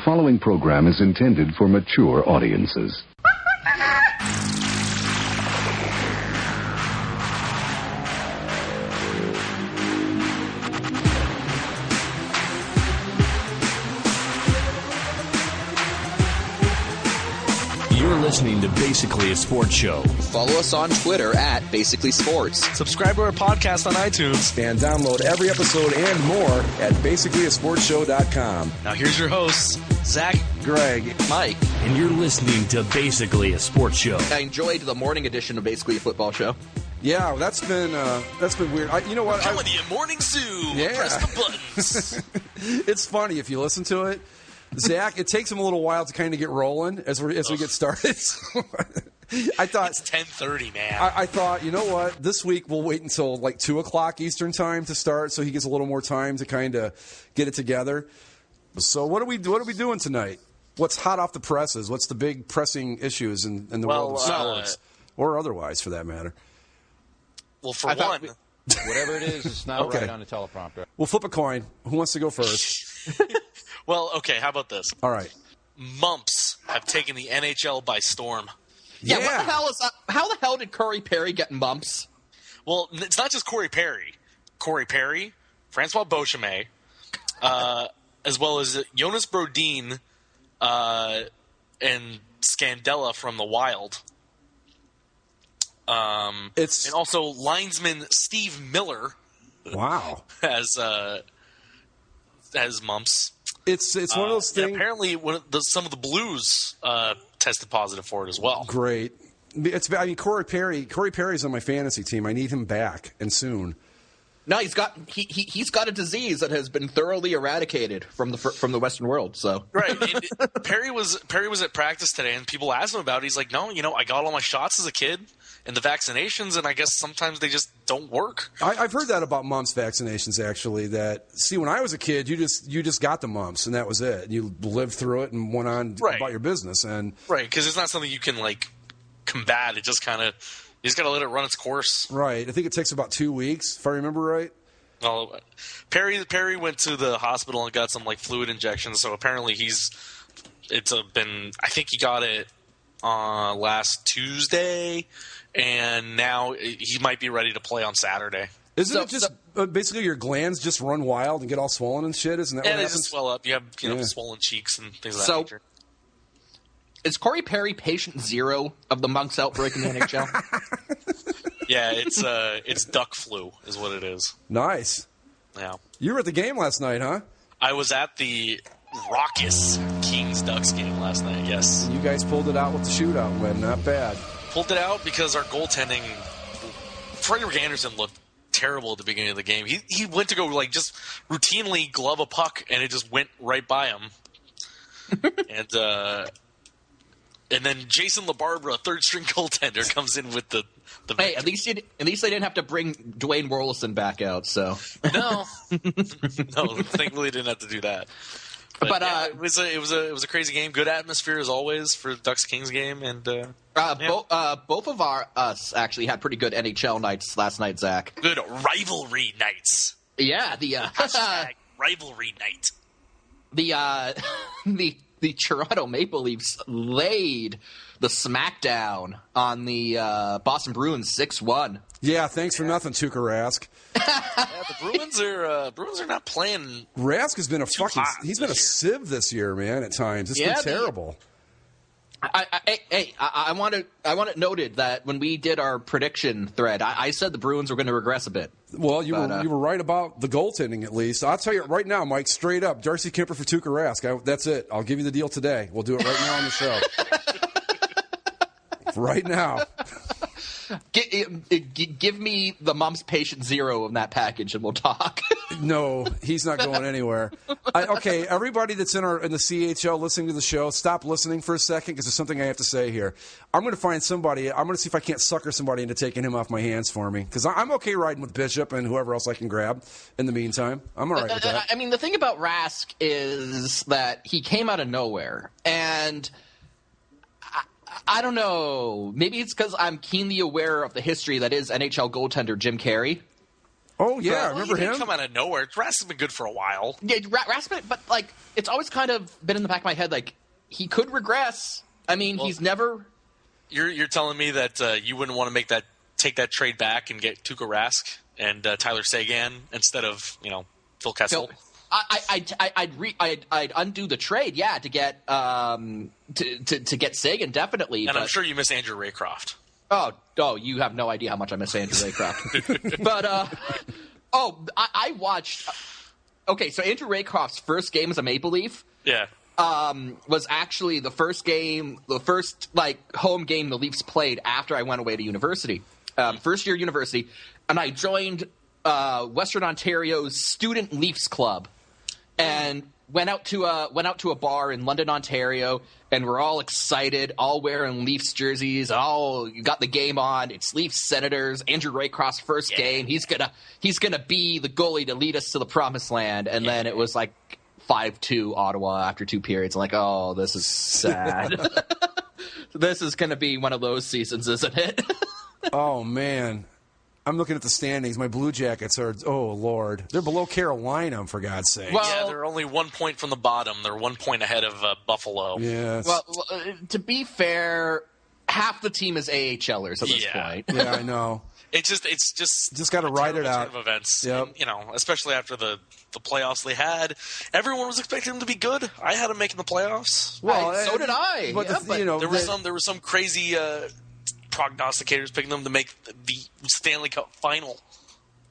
following program is intended for mature audiences. You're listening to Basically a Sports Show. Follow us on Twitter at Basically Sports. Subscribe to our podcast on iTunes. And download every episode and more at basicallyasportshow.com. Now here's your hosts, Zach, Greg, Mike. And you're listening to Basically a Sports Show. I enjoyed the morning edition of Basically a Football Show. Yeah, that's been weird. You know what? Coming to you, Morning Zoo. Yeah. Press the buttons. It's funny if you listen to it. Zach, it takes him a little while to kind of get rolling as we get started. So I thought it's 10:30, man. I thought, you know what? This week we'll wait until like 2:00 Eastern time to start, so he gets a little more time to kind of get it together. So what are we doing tonight? What's hot off the presses? What's the big pressing issues in the world of sports, or otherwise, for that matter? Well, for one, whatever it is, it's not right on the teleprompter. We'll flip a coin. Who wants to go first? Well, okay, how about this? All right. Mumps have taken the NHL by storm. Yeah, what the hell is that? How the hell did Corey Perry get mumps? Well, it's not just Corey Perry. Corey Perry, Francois Beauchemin, as well as Jonas Brodin and Scandella from the Wild. And also linesman Steve Miller. Wow. has mumps. It's one of those things. Apparently, some of the Blues tested positive for it as well. Great. Corey Perry's on my fantasy team. I need him back, and soon. No, he's got a disease that has been thoroughly eradicated from the Western world. So right, and Perry was at practice today, and people asked him about it. He's like, "No, I got all my shots as a kid and the vaccinations, and I guess sometimes they just don't work." I've heard that about mumps vaccinations. Actually, when I was a kid, you just got the mumps, and that was it. You lived through it and went on about your business, and right, because it's not something you can combat. It just kind of. You just got to let it run its course. Right. I think it takes about 2 weeks, if I remember right. Well, Perry went to the hospital and got some fluid injections. So apparently I think he got it last Tuesday, and now he might be ready to play on Saturday. Isn't it just basically your glands just run wild and get all swollen and shit? Isn't that what happens? They just swell up. You have swollen cheeks and things of that nature. Is Corey Perry patient zero of the mumps outbreak in the NHL? Yeah, it's duck flu is what it is. Nice. Yeah. You were at the game last night, huh? I was at the raucous Kings-Ducks game last night, yes. You guys pulled it out with the shootout win. Not bad. Pulled it out because our goaltending, Frederick Anderson looked terrible at the beginning of the game. He went to go just routinely glove a puck, and it just went right by him. And then Jason LaBarbera, third-string goaltender, comes in with the Hey, at least they didn't have to bring Dwayne Warlison back out. So no, thankfully didn't have to do that. But it was a crazy game. Good atmosphere as always for the Ducks Kings game, and both of us actually had pretty good NHL nights last night, Zach. Good rivalry nights. Yeah, the hashtag rivalry night. The Toronto Maple Leafs laid the smackdown on the Boston Bruins 6-1. Yeah, thanks for nothing, Tuukka Rask. The Bruins are not playing. Rask has been he's been a sieve this year, man. At times, it's been terrible. I want it noted that when we did our prediction thread, I said the Bruins were going to regress a bit. Well, you were right about the goaltending, at least. I'll tell you right now, Mike, straight up, Darcy Kemper for Tuukka Rask. That's it. I'll give you the deal today. We'll do it right now on the show. Right now. Give me the mumps patient zero in that package, and we'll talk. No, he's not going anywhere. Okay, everybody that's in the CHL listening to the show, stop listening for a second because there's something I have to say here. I'm going to find somebody. I'm going to see if I can't sucker somebody into taking him off my hands for me because I'm okay riding with Bishop and whoever else I can grab in the meantime. I'm all right with that. I mean, the thing about Rask is that he came out of nowhere, and I don't know. Maybe it's because I'm keenly aware of the history that is NHL goaltender Jim Carey. Oh, yeah, But- I remember he didn't him. come out of nowhere. Rask has been good for a while. Yeah, Rasmussen, but like it's always kind of been in the back of my head. Like he could regress. I mean, he's never. You're telling me that you wouldn't want to take that trade back and get Tuukka Rask and Tyler Seguin instead of Phil Kessel? I'd undo the trade, yeah, to get to get Sagan definitely. And but, I'm sure you miss Andrew Raycroft. Oh, you have no idea how much I miss Andrew Raycroft. But I watched. Okay, so Andrew Raycroft's first game as a Maple Leaf. Yeah. Was actually the first home game the Leafs played after I went away to university, first year university, and I joined Western Ontario's Student Leafs Club, and went out to a bar in London, Ontario, and we're all excited, all wearing Leafs jerseys, all got the game on. It's Leafs Senators, Andrew Raycroft's first game. He's gonna be the goalie to lead us to the promised land, and then it was like 5-2 Ottawa after 2 periods. I'm like, oh, this is sad. This is going to be one of those seasons, isn't it? Oh, man. I'm looking at the standings. My Blue Jackets are, oh, Lord. They're below Carolina, for God's sake. Well, Yeah, they're only 1 point from the bottom. They're 1 point ahead of Buffalo. Yes. well, to be fair, half the team is AHLers at this point. Yeah, I know. It's just got to a ride terrible it out. turn of events. Yep. And, especially after the playoffs they had. Everyone was expecting them to be good. I had them making the playoffs. Well, so did I. But, Yeah, but There were some crazy prognosticators picking them to make the Stanley Cup final.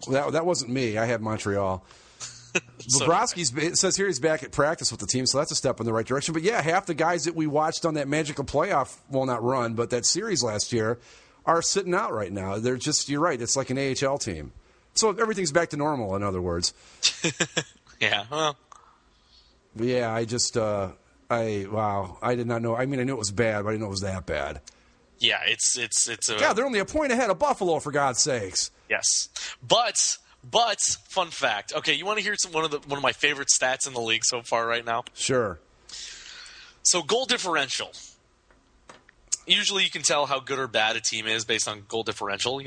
that wasn't me. I had Montreal. Bobrovsky's, it says here he's back at practice with the team, so that's a step in the right direction. But yeah, half the guys that we watched on that magical playoff, well, not run, but that series last year, are sitting out right now. They're just, you're right, it's like an AHL team. So everything's back to normal, in other words. Yeah, well. But yeah, I just, wow, I did not know. I mean, I knew it was bad, but I didn't know it was that bad. Yeah, it's a... Yeah, they're only a point ahead of Buffalo, for God's sakes. Yes. But fun fact. Okay, you want to hear one of my favorite stats in the league so far right now? Sure. So goal differential. Usually you can tell how good or bad a team is based on goal differential.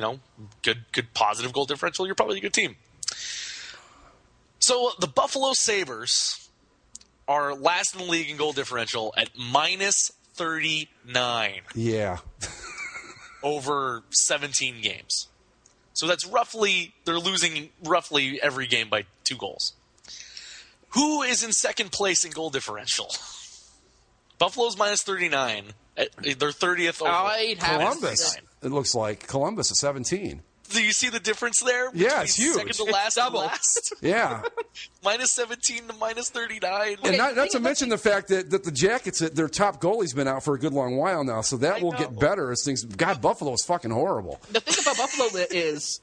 Good positive goal differential, you're probably a good team. So the Buffalo Sabres are last in the league in goal differential at minus 39 Yeah. over 17 games. So that's they're losing roughly every game by 2 goals. Who is in second place in goal differential? Buffalo's minus 39. They're 30th over Columbus. It looks like Columbus at 17. Do you see the difference there? Yeah, it's huge. Second to last and last. Yeah. Minus 17 to minus 39. And not to mention the fact that the Jackets, their top goalie's been out for a good long while now, so that will get better as things. God, Buffalo is fucking horrible. The thing about Buffalo is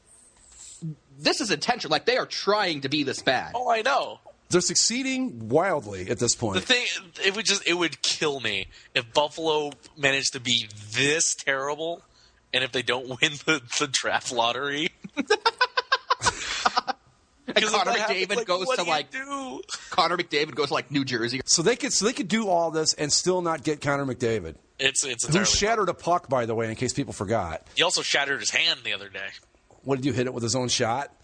this is intentional. Like, they are trying to be this bad. Oh, I know. They're succeeding wildly at this point. The thing, it would kill me if Buffalo managed to be this terrible, and if they don't win the draft lottery. And Connor McDavid goes to like New Jersey. So they could do all this and still not get Connor McDavid. Who shattered a puck, by the way, in case people forgot. He also shattered his hand the other day. What did you hit it with his own shot?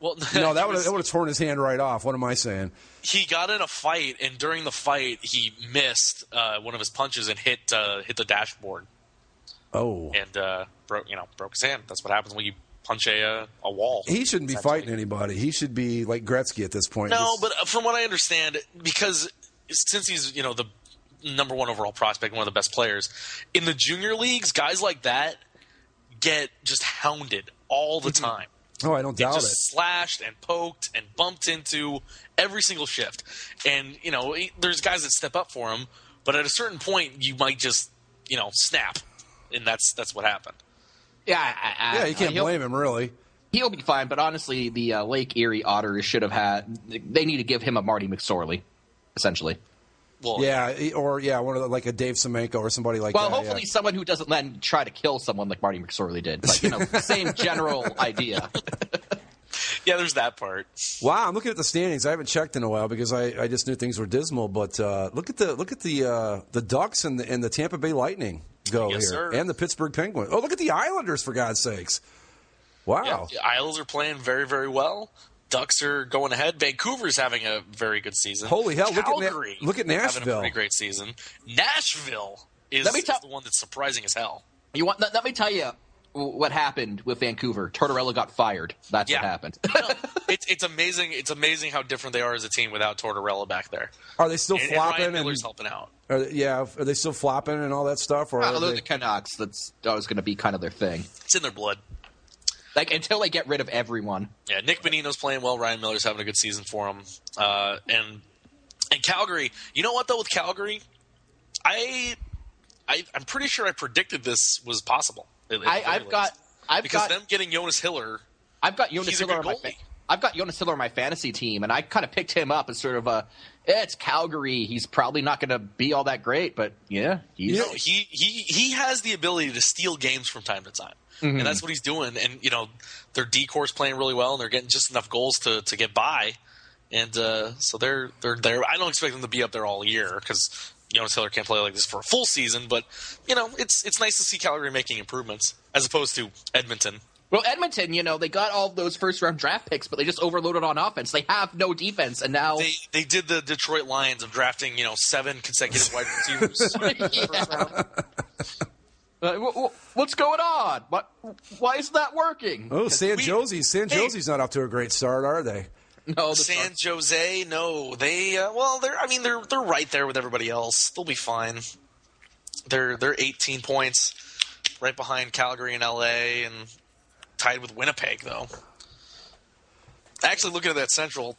Well, no, that would have torn his hand right off. What am I saying? He got in a fight, and during the fight, he missed one of his punches and hit the dashboard. Oh, and broke his hand. That's what happens when you punch a wall. He shouldn't be fighting anybody. He should be like Gretzky at this point. No, but from what I understand, because since he's the number 1 overall prospect, one of the best players in the junior leagues, guys like that get just hounded all the time. Oh, I don't doubt it. Slashed and poked and bumped into every single shift. And, there's guys that step up for him, but at a certain point, you might just, snap. And that's what happened. Yeah, you can't blame him, really. He'll be fine, but honestly, the Lake Erie Otters should have had – they need to give him a Marty McSorley, essentially. Well, one of like a Dave Semenko or somebody like that. Well, hopefully someone who doesn't then try to kill someone like Marty McSorley did. But, same general idea. Yeah, there's that part. Wow, I'm looking at the standings. I haven't checked in a while because I just knew things were dismal. But look at the Ducks and the Tampa Bay Lightning go here, sir. and the Pittsburgh Penguins. Oh, look at the Islanders, for God's sakes. Wow. Yeah, the Isles are playing very, very well. Ducks are going ahead. Vancouver's having a very good season. Holy hell! Calgary Look at Nashville. having a pretty great season. Nashville is the one that's surprising as hell. Let me tell you what happened with Vancouver. Tortorella got fired. That's what happened. No, it's amazing. It's amazing how different they are as a team without Tortorella back there. Are they still flopping? And Ryan Miller's helping out. Are they still flopping and all that stuff? Or they're the Canucks. That's always going to be kind of their thing. It's in their blood. Like, until they get rid of everyone. Yeah, Nick Bonino's playing well. Ryan Miller's having a good season for him. And Calgary, you know what, though, with Calgary? I'm pretty sure I predicted this was possible. I've got them getting Jonas Hiller. I've got Jonas Hiller on my fantasy team, and I kind of picked him up as sort of it's Calgary. He's probably not going to be all that great, but yeah, he has the ability to steal games from time to time. Mm-hmm. And that's what he's doing. And, their D-core's playing really well, and they're getting just enough goals to get by. And so they're there. I don't expect them to be up there all year because Jonas Hiller can't play like this for a full season. But, it's nice to see Calgary making improvements as opposed to Edmonton. Well, Edmonton, they got all those first-round draft picks, but they just overloaded on offense. They have no defense, and now they did the Detroit Lions of drafting, 7 consecutive wide receivers. What's going on? Why isn't that working? Oh, San Jose's not off to a great start, are they? No, San Jose. No, they. They're right there with everybody else. They'll be fine. They're 18 points, right behind Calgary and LA, and tied with Winnipeg. Though, actually, looking at that Central,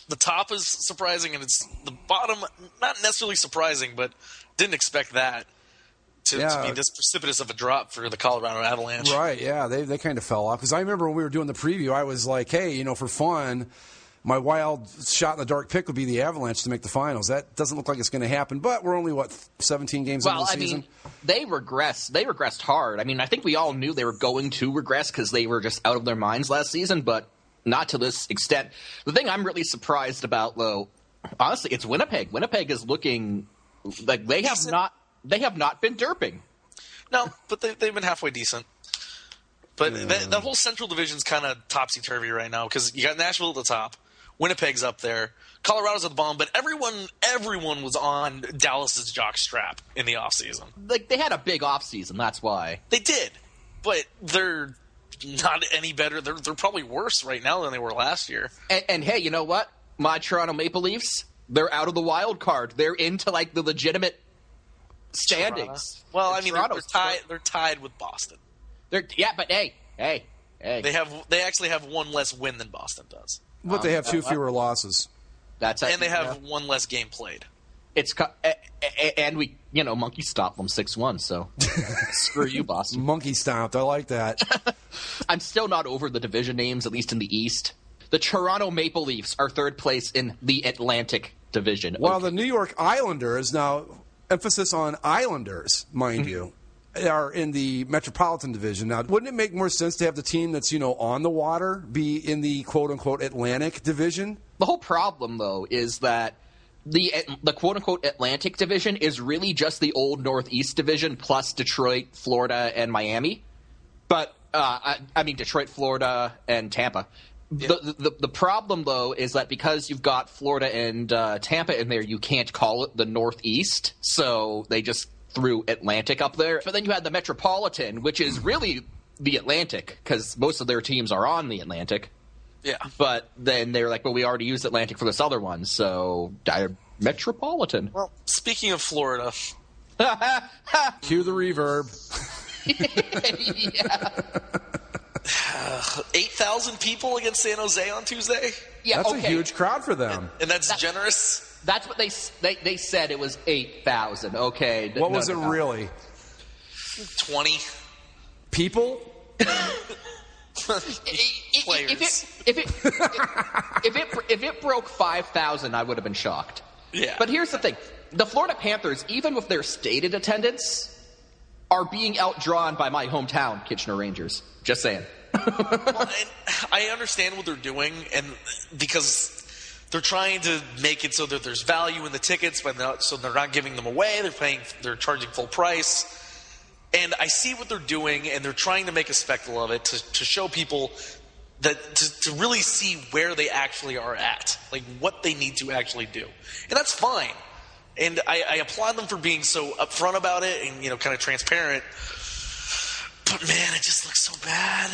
the top is surprising, and it's the bottom not necessarily surprising, but didn't expect that. To be this precipitous of a drop for the Colorado Avalanche. Right, yeah, they kind of fell off. Because I remember when we were doing the preview, I was like, hey, for fun, my wild shot in the dark pick would be the Avalanche to make the finals. That doesn't look like it's going to happen, but we're only, 17 games into the season? They regressed hard. I think we all knew they were going to regress because they were just out of their minds last season, but not to this extent. The thing I'm really surprised about, though, honestly, it's Winnipeg. Winnipeg is looking like they have not been derping. No, but they've been halfway decent. But the whole Central Division's kind of topsy-turvy right now because you got Nashville at the top, Winnipeg's up there, Colorado's at the bottom, but everyone was on Dallas's jockstrap in the offseason. Like, they had a big offseason, that's why. They did, but they're not any better. They're probably worse right now than they were last year. And hey, you know what? My Toronto Maple Leafs, they're out of the wild card. They're into, the legitimate standings. Well, they're tied with Boston. But hey. They actually have one less win than Boston does. But they have 2 fewer losses. And they have one less game played. And we, monkey stomped them 6-1, so screw you, Boston. Monkey stomped, I like that. I'm still not over the division names, at least in the East. The Toronto Maple Leafs are third place in the Atlantic Division. While the New York Islanders, now emphasis on Islanders, mind you, are in the Metropolitan Division. Now, wouldn't it make more sense to have the team that's, on the water be in the quote-unquote Atlantic Division? The whole problem, though, is that the quote-unquote Atlantic Division is really just the old Northeast Division plus Detroit, Florida, and Miami. But, Detroit, Florida, and Tampa. Yeah. The problem, though, is that because you've got Florida and Tampa in there, you can't call it the Northeast, so they just threw Atlantic up there. But then you had the Metropolitan, which is really the Atlantic, because most of their teams are on the Atlantic. Yeah. But then they were like, well, we already used Atlantic for this other one, so Metropolitan. Well, speaking of Florida. Cue the reverb. Yeah. 8,000 people against San Jose on Tuesday? Yeah, that's a huge crowd for them. And that's generous? That's what they said. It was 8,000. Okay. What was it really? 20 people. Players. If it broke 5,000, I would have been shocked. Yeah. But here's the thing: the Florida Panthers, even with their stated attendance, are being outdrawn by my hometown Kitchener Rangers. Just saying. Well, I understand what they're doing, and because they're trying to make it so that there's value in the tickets, but so they're not giving them away. They're charging full price. And I see what they're doing, and they're trying to make a spectacle of it to show people that to really see where they actually are at, like what they need to actually do. And that's fine. And I applaud them for being so upfront about it and, kind of transparent. But, man, it just looks so bad.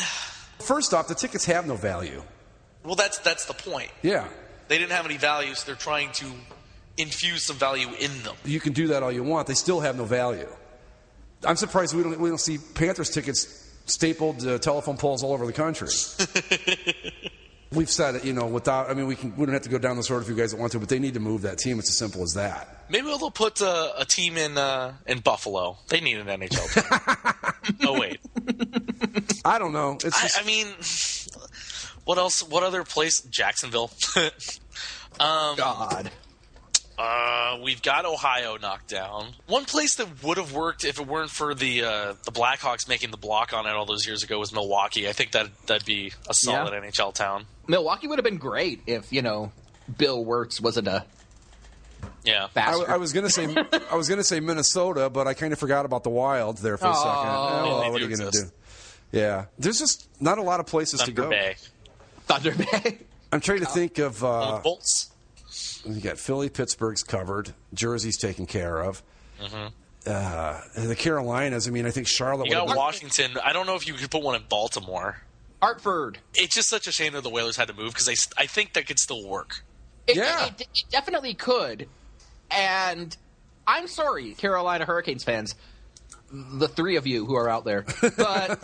First off, the tickets have no value. Well, that's the point. Yeah. They didn't have any value, so they're trying to infuse some value in them. You can do that all you want. They still have no value. I'm surprised we don't see Panthers tickets stapled to telephone poles all over the country. We've said it, without. I mean, we don't have to go down this road if you guys don't want to, but they need to move that team. It's as simple as that. Maybe they'll put a team in Buffalo. They need an NHL team. Oh wait, I don't know. It's just, I mean, what else? What other place? Jacksonville. God. We've got Ohio knocked down. One place that would have worked if it weren't for the Blackhawks making the block on it all those years ago was Milwaukee. I think that'd be a solid NHL town. Milwaukee would have been great if Bill Wirtz wasn't a bastard. I was gonna say Minnesota, but I kind of forgot about the Wild there for a second. What are you gonna do? Yeah, there's just not a lot of places to go. Thunder Bay. I'm trying to think of Bolts. You got Philly, Pittsburgh's covered. Jersey's taken care of. Mm-hmm. The Carolinas. I mean, I think Charlotte. You got Washington. I don't know if you could put one in Baltimore. Hartford. It's just such a shame that the Whalers had to move because I think that could still work. It definitely could. And I'm sorry, Carolina Hurricanes fans, the three of you who are out there, but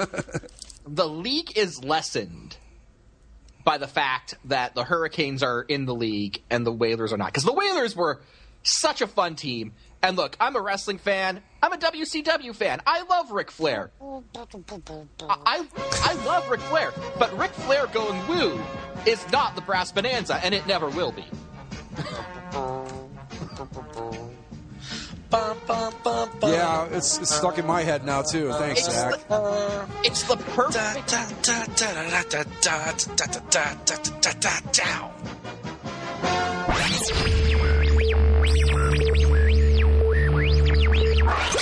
the league is lessened by the fact that the Hurricanes are in the league and the Whalers are not. Because the Whalers were such a fun team. And look, I'm a wrestling fan. I'm a WCW fan. I love Ric Flair. I love Ric Flair. But Ric Flair going woo is not the Brass Bonanza, and it never will be. Yeah, it's stuck in my head now, too. Thanks, Zach. It's the perfect...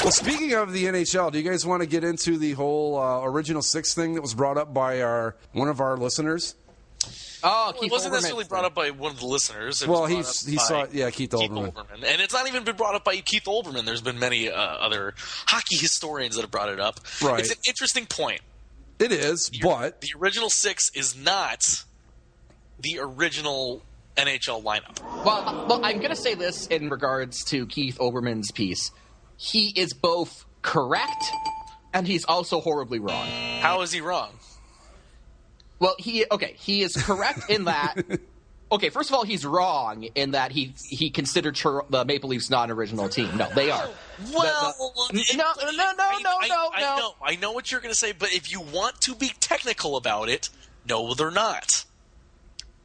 Well, speaking of the NHL, do you guys want to get into the whole original six thing that was brought up by one of our listeners? Oh, Keith It wasn't necessarily brought up by one of the listeners. Well, he saw it. Keith Olbermann. And it's not even been brought up by Keith Olbermann. There's been many other hockey historians that have brought it up. Right. It's an interesting point. It is, but... The original six is not the original NHL lineup. Well, I'm going to say this in regards to Keith Olbermann's piece. He is both correct, and he's also horribly wrong. How is he wrong? Well, he is correct in that. Okay, first of all, he's wrong in that he considered the Maple Leafs not an original team. No, they are. Well, no. I know what you're going to say, but if you want to be technical about it, no, they're not.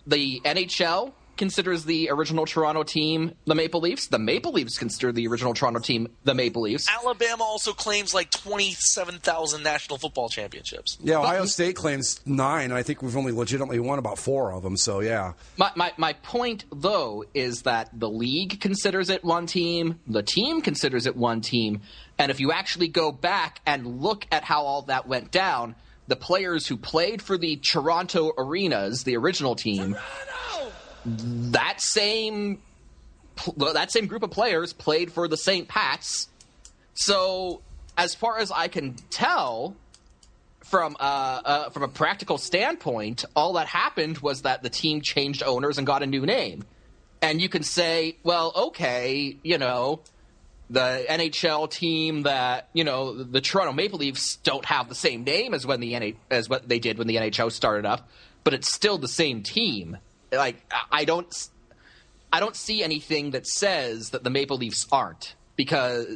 The NHL considers the original Toronto team the Maple Leafs. The Maple Leafs consider the original Toronto team the Maple Leafs. Alabama also claims like 27,000 national football championships. Yeah, Ohio State claims 9, and I think we've only legitimately won about 4 of them, so yeah. My point, though, is that the league considers it one team, the team considers it one team, and if you actually go back and look at how all that went down, the players who played for the Toronto Arenas, the original team, that same group of players played for the St. Pats. So, as far as I can tell, from a practical standpoint, all that happened was that the team changed owners and got a new name. And you can say, well, okay, the NHL team that the Toronto Maple Leafs don't have the same name as what they did when the NHL started up, but it's still the same team. Like, I don't see anything that says that the Maple Leafs aren't, because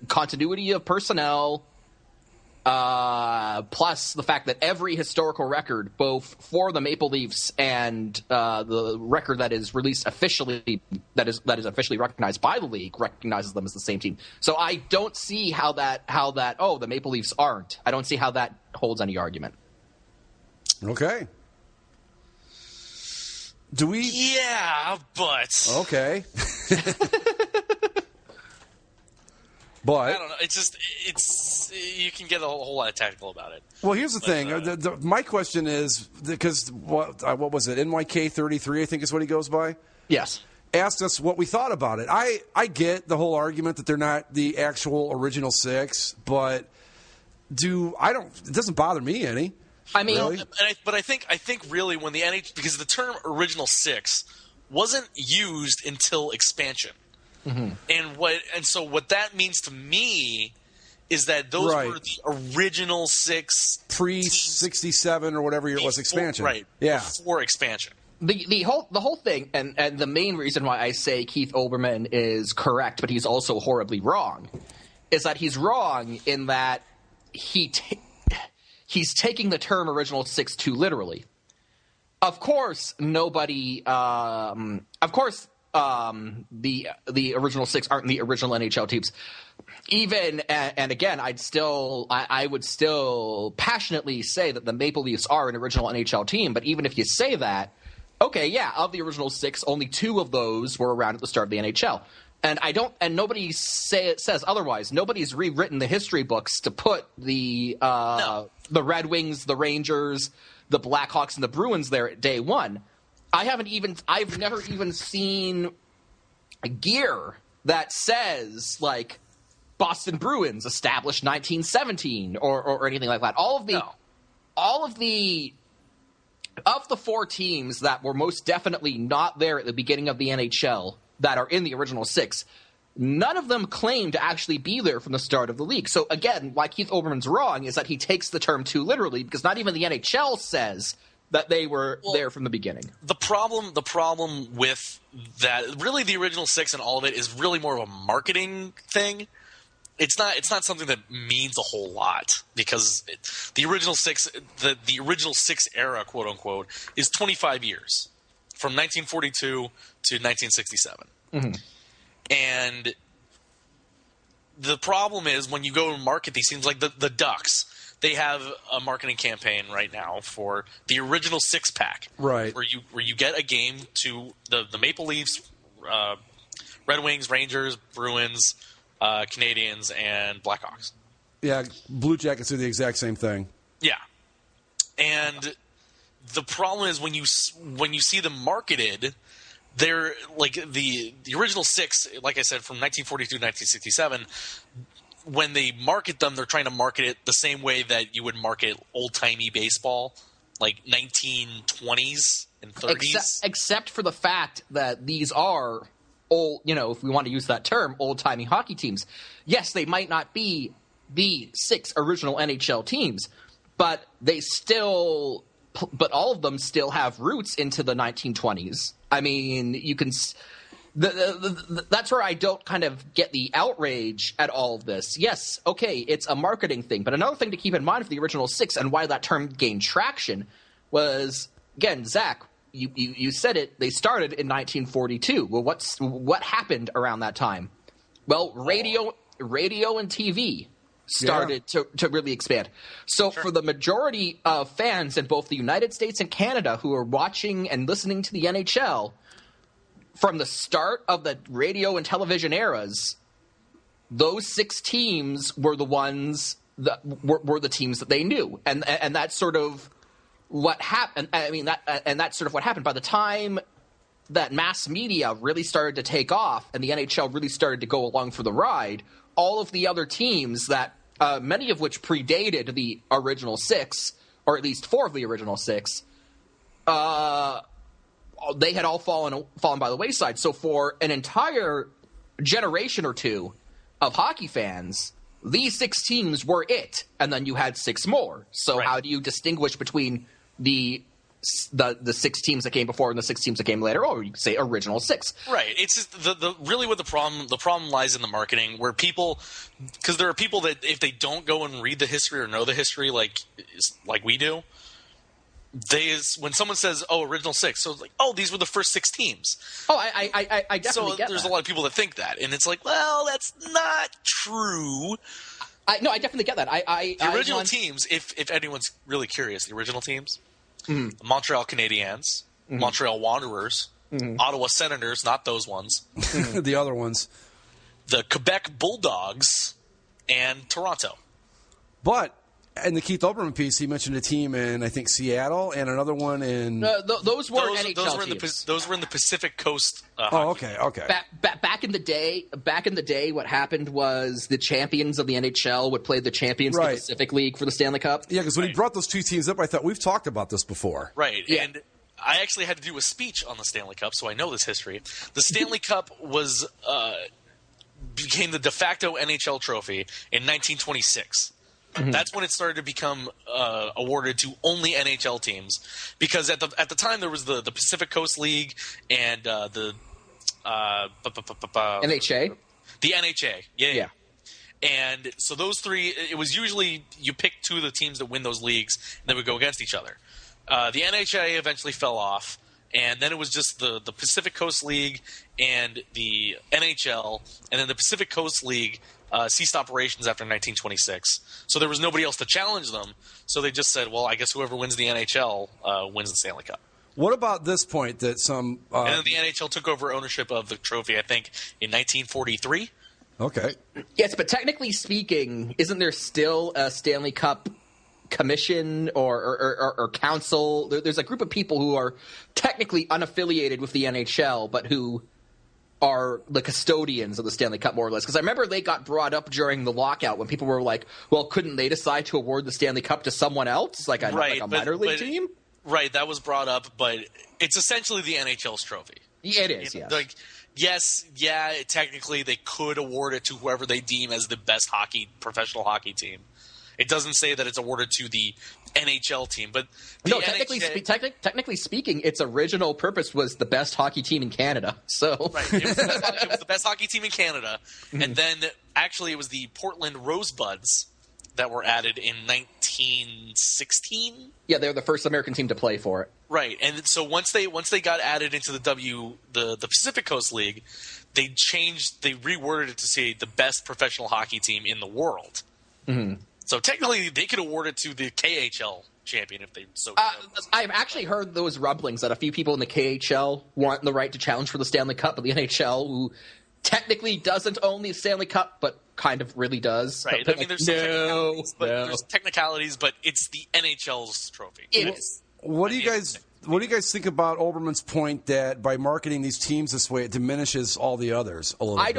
continuity of personnel, plus the fact that every historical record, both for the Maple Leafs and the record that is released officially, that is officially recognized by the league, recognizes them as the same team. So I don't see how the Maple Leafs aren't. I don't see how that holds any argument. Okay. Do we? Yeah, but... Okay. But I don't know. It's you can get a whole lot of technical about it. Well, here's the thing. My question is, because what was it? NYK 33, I think is what he goes by. Yes. Asked us what we thought about it. I get the whole argument that they're not the actual original 6, but it doesn't bother me any. I mean, really? But I think really when the because the term original 6 wasn't used until expansion. And so what that means to me is that those were the original 6 pre-67 or whatever year it was expansion. Right. Yeah. Before expansion. The whole thing, and the main reason why I say Keith Olbermann is correct, but he's also horribly wrong, is that he's wrong in that he's taking the term original 6 too literally. Of course, nobody. The original 6 aren't the original NHL teams. Even and again, I would still passionately say that the Maple Leafs are an original NHL team. But even if you say that, okay, yeah, of the original 6, only 2 of those were around at the start of the NHL. And nobody says otherwise. Nobody's rewritten the history books to put the Red Wings, the Rangers, the Blackhawks, and the Bruins there at day one. I've never even seen gear that says like Boston Bruins established 1917 or anything like that. Of the 4 teams that were most definitely not there at the beginning of the NHL that are in the original 6, none of them claim to actually be there from the start of the league. So again, why Keith Olbermann's wrong is that he takes the term too literally, because not even the NHL says that they were there from the beginning. The problem with that, really the original 6 and all of it is really more of a marketing thing. It's not something that means a whole lot, because the original 6 era, quote unquote, is 25 years from 1942 to 1967. Mm-hmm. And the problem is when you go and market these things, like the Ducks, they have a marketing campaign right now for the original 6-pack, right? Where you get a game to the Maple Leafs, Red Wings, Rangers, Bruins, Canadians, and Blackhawks. Yeah, Blue Jackets do the exact same thing. Yeah, and the problem is when you see them marketed, they're like the original 6, like I said, from 1942 to 1967. When they market them, they're trying to market it the same way that you would market old-timey baseball, like 1920s and 30s. Except for the fact that these are old, if we want to use that term, old-timey hockey teams. Yes, they might not be the 6 original NHL teams, but all of them still have roots into the 1920s. I mean, you can... that's where I don't kind of get the outrage at all of this. Yes, okay, it's a marketing thing, but another thing to keep in mind for the original 6 and why that term gained traction was, again, Zach, you said it, they started in 1942. Well, what happened around that time? Well, radio and TV started to really expand. So for the majority of fans in both the United States and Canada who are watching and listening to the NHL, from the start of the radio and television eras, those 6 teams were the ones that were the teams that they knew, and that's sort of what happened. I mean, that's sort of what happened. By the time that mass media really started to take off and the NHL really started to go along for the ride, all of the other teams that many of which predated the original 6, or at least 4 of the original 6, they had all fallen by the wayside. So for an entire generation or two of hockey fans, these 6 teams were it, and then you had 6 more. So how do you distinguish between the 6 teams that came before and the 6 teams that came later? Oh, you could say original 6. Right. It's just really what the problem lies in the marketing, where people, because there are people that if they don't go and read the history or know the history like we do, when someone says, "Oh, original 6," so it's like, "Oh, these were the first 6 teams." Oh, I definitely get that. So there's a lot of people that think that, and it's like, well, that's not true. I definitely get that. The original teams, if anyone's really curious, the original teams: Montreal Canadiens, Montreal Wanderers, Ottawa Senators, not those ones, the other ones, the Quebec Bulldogs, and Toronto. But in the Keith Olbermann piece, he mentioned a team in, I think, Seattle and another one in... those were NHL teams. Those were in the Pacific Coast. Okay. Back in the day, what happened was the champions of the NHL would play the champions of the Pacific League for the Stanley Cup. Yeah, because when he brought those two teams up, I thought, we've talked about this before. Right, yeah. And I actually had to do a speech on the Stanley Cup, so I know this history. The Stanley Cup became the de facto NHL trophy in 1926. Mm-hmm. That's when it started to become awarded to only NHL teams, because at the time there was the Pacific Coast League and the NHA. The NHA, yeah. And so those three, it was usually you pick two of the teams that win those leagues, and they would go against each other. The NHA eventually fell off, and then it was just the Pacific Coast League and the NHL, and then the Pacific Coast League ceased operations after 1926. So there was nobody else to challenge them. So they just said, well, I guess whoever wins the NHL wins the Stanley Cup. What about this point that some... and then the NHL took over ownership of the trophy, I think, in 1943. Okay. Yes, but technically speaking, isn't there still a Stanley Cup commission or council? There's a group of people who are technically unaffiliated with the NHL, but who are the custodians of the Stanley Cup, more or less. Because I remember they got brought up during the lockout when people were like, well, couldn't they decide to award the Stanley Cup to someone else, like a minor league team? Right, that was brought up, but it's essentially the NHL's trophy. Yeah, it is, yes. Technically they could award it to whoever they deem as the best professional hockey team. It doesn't say that it's awarded to the NHL team, but technically speaking, its original purpose was the best hockey team in Canada. So right, it was the best hockey team in Canada, and then actually it was the Portland Rosebuds that were added in 1916. Yeah, they were the first American team to play for it. Right, and so once they got added into the Pacific Coast League, they reworded it to say the best professional hockey team in the world. Mm-hmm. So technically, they could award it to the KHL champion if they so chose. I've actually heard those rumblings that a few people in the KHL want the right to challenge for the Stanley Cup, but the NHL, who technically doesn't own the Stanley Cup, but kind of really does. Right. I mean, there's there's technicalities, but it's the NHL's trophy. It is. What do you guys think about Olbermann's point that by marketing these teams this way, it diminishes all the others a little bit?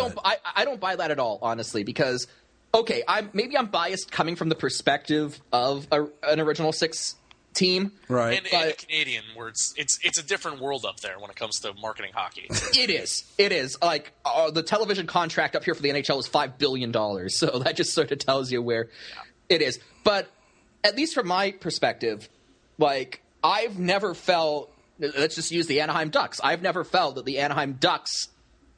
I don't buy that at all, honestly, because okay, I'm biased coming from the perspective of an original six team, right? And a Canadian, where it's a different world up there when it comes to marketing hockey. It is like the television contract up here for the NHL is $5 billion, so that just sort of tells you where it is. But at least from my perspective, like I've never felt. Let's just use the Anaheim Ducks. I've never felt that the Anaheim Ducks,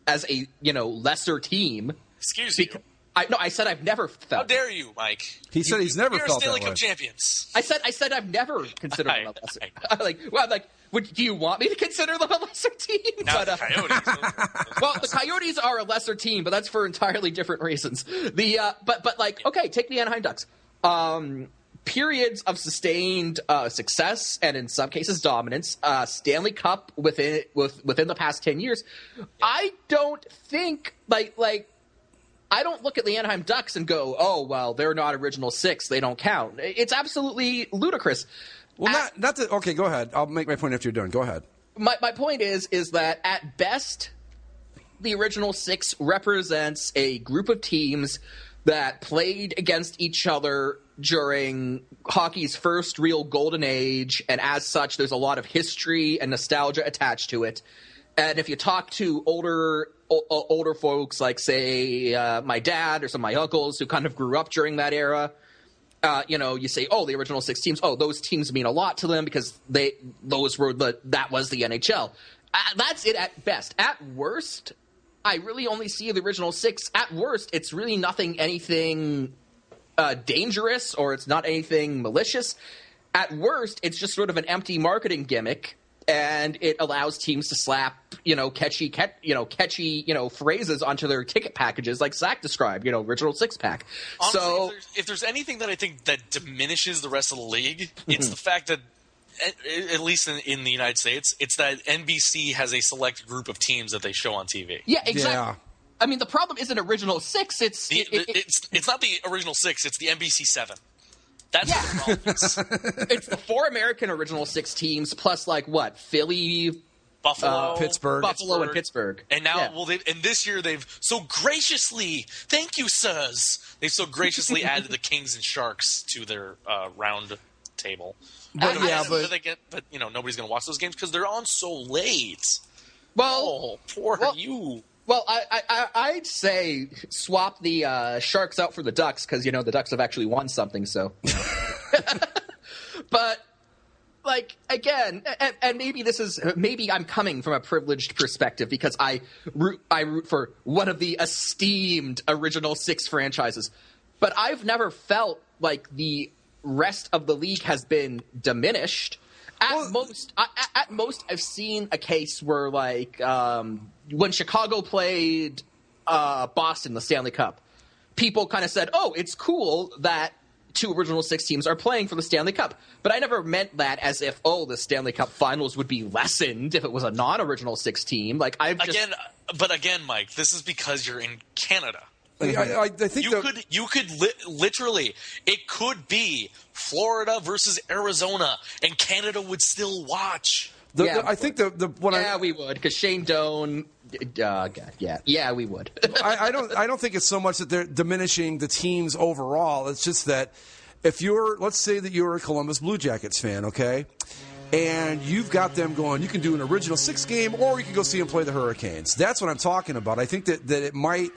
as a lesser team. Excuse you. I said I've never felt. How dare you, Mike? He said he's never felt Stanley that Cup way. champions. I said I've never considered them a lesser. Do you want me to consider them a lesser team? Not the Coyotes. Well, the Coyotes are a lesser team, but that's for entirely different reasons. Okay, take the Anaheim Ducks. Periods of sustained success and in some cases dominance. Stanley Cup within the past 10 years. I don't think I don't look at the Anaheim Ducks and go, oh, well, they're not original six. They don't count. It's absolutely ludicrous. Well, not that. Okay, go ahead. I'll make my point after you're done. Go ahead. My point is that at best, the original six represents a group of teams that played against each other during hockey's first real golden age, and as such, there's a lot of history and nostalgia attached to it. And if you talk to older folks, like, say, my dad or some of my uncles who kind of grew up during that era, you say, oh, the original six teams, oh, those teams mean a lot to them because that was the NHL. That's it at best. At worst, I really only see the original six. At worst, it's really anything dangerous, or it's not anything malicious. At worst, it's just sort of an empty marketing gimmick. And it allows teams to slap, catchy phrases onto their ticket packages, like Zach described, original six pack. Honestly, so, if there's anything that I think that diminishes the rest of the league, it's the fact that, at least in the United States, it's that NBC has a select group of teams that they show on TV. Yeah, exactly. Yeah. I mean, the problem isn't original six. It's not the original six. It's the NBC 7. That's what the problem is. It's the 4 American original 6 teams plus Philly, Buffalo, Pittsburgh, and Pittsburgh. And now, and this year they've so graciously, thank you, sirs. They've so graciously added the Kings and Sharks to their round table. But nobody's going to watch those games because they're on so late. Well, you. Well, I'd say swap the Sharks out for the Ducks because, the Ducks have actually won something, so. But, again, and maybe I'm coming from a privileged perspective because I root for one of the esteemed original 6 franchises. But I've never felt like the rest of the league has been diminished. At most, I've seen a case where, when Chicago played Boston, the Stanley Cup, people kind of said, "Oh, it's cool that 2 original 6 teams are playing for the Stanley Cup." But I never meant that as if, the Stanley Cup Finals would be lessened if it was a non-original 6 team. But again, Mike, this is because you're in Canada. I think you could literally, it could be Florida versus Arizona, and Canada would still watch. I think we would because Shane Doan. We would. I don't think it's so much that they're diminishing the teams overall. It's just that if let's say that you're a Columbus Blue Jackets fan, okay, and you've got them going, you can do an original 6 game, or you can go see them play the Hurricanes. That's what I'm talking about. I think that it might.